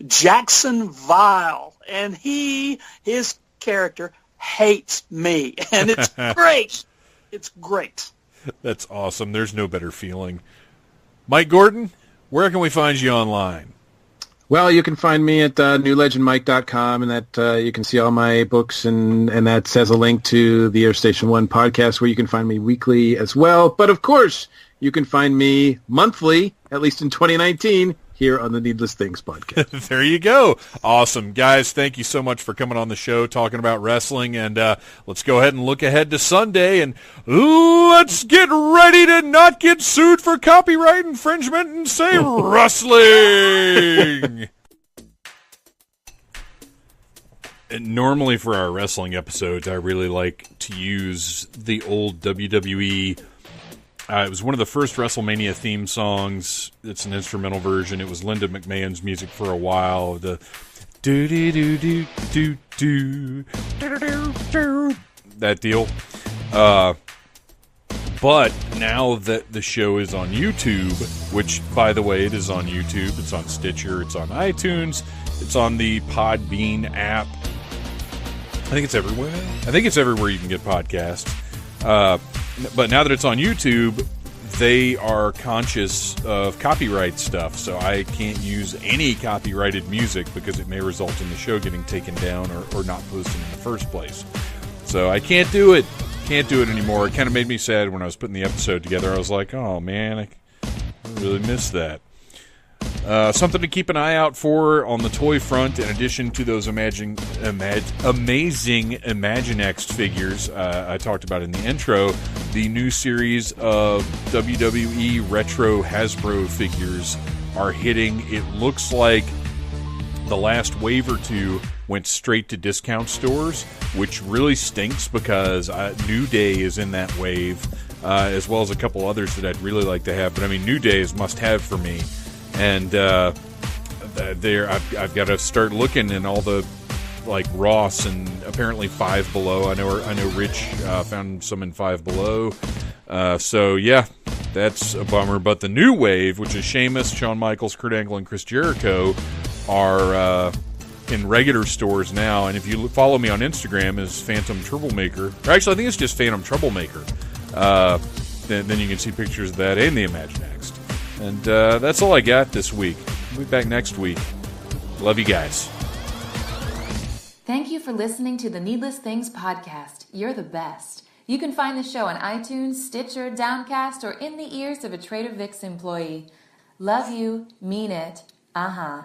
Jackson Vile, and his character hates me, and it's great. It's great. That's awesome. There's no better feeling. Mike Gordon, where can we find you online? Well, you can find me at newlegendmike.com, and that you can see all my books, and that says a link to the Airstation 1 podcast, where you can find me weekly as well. But, of course, you can find me monthly, at least in 2019, here on the Needless Things podcast. There you go. Awesome. Guys, thank you so much for coming on the show, talking about wrestling, and let's go ahead and look ahead to Sunday, and let's get ready to not get sued for copyright infringement and say wrestling! And normally for our wrestling episodes, I really like to use the old WWE. It was one of the first WrestleMania theme songs. It's an instrumental version. It was Linda McMahon's music for a while. The do do do do do do do that deal. But now that the show is on YouTube, which, by the way, it is on YouTube. It's on Stitcher. It's on iTunes. It's on the Podbean app. I think it's everywhere. I think it's everywhere you can get podcasts. But now that it's on YouTube, they are conscious of copyright stuff, so I can't use any copyrighted music because it may result in the show getting taken down or not posted in the first place. So I can't do it. Can't do it anymore. It kind of made me sad when I was putting the episode together. I was like, oh man, I really missed that. Something to keep an eye out for on the toy front, in addition to those amazing Imaginext figures I talked about in the intro, the new series of WWE Retro Hasbro figures are hitting. It looks like the last wave or two went straight to discount stores, which really stinks because New Day is in that wave, as well as a couple others that I'd really like to have. But I mean, New Day is must-have for me. And I've got to start looking in all the, like, Ross and apparently Five Below. I know Rich found some in Five Below. So yeah, that's a bummer. But the new wave, which is Sheamus, Shawn Michaels, Kurt Angle, and Chris Jericho, are in regular stores now. And if you follow me on Instagram as Phantom Troublemaker, or actually I think it's just Phantom Troublemaker, then you can see pictures of that and the Imaginext. And that's all I got this week. We'll be back next week. Love you guys. Thank you for listening to the Needless Things podcast. You're the best. You can find the show on iTunes, Stitcher, Downcast, or in the ears of a Trader Vic's employee. Love you. Mean it. Uh-huh.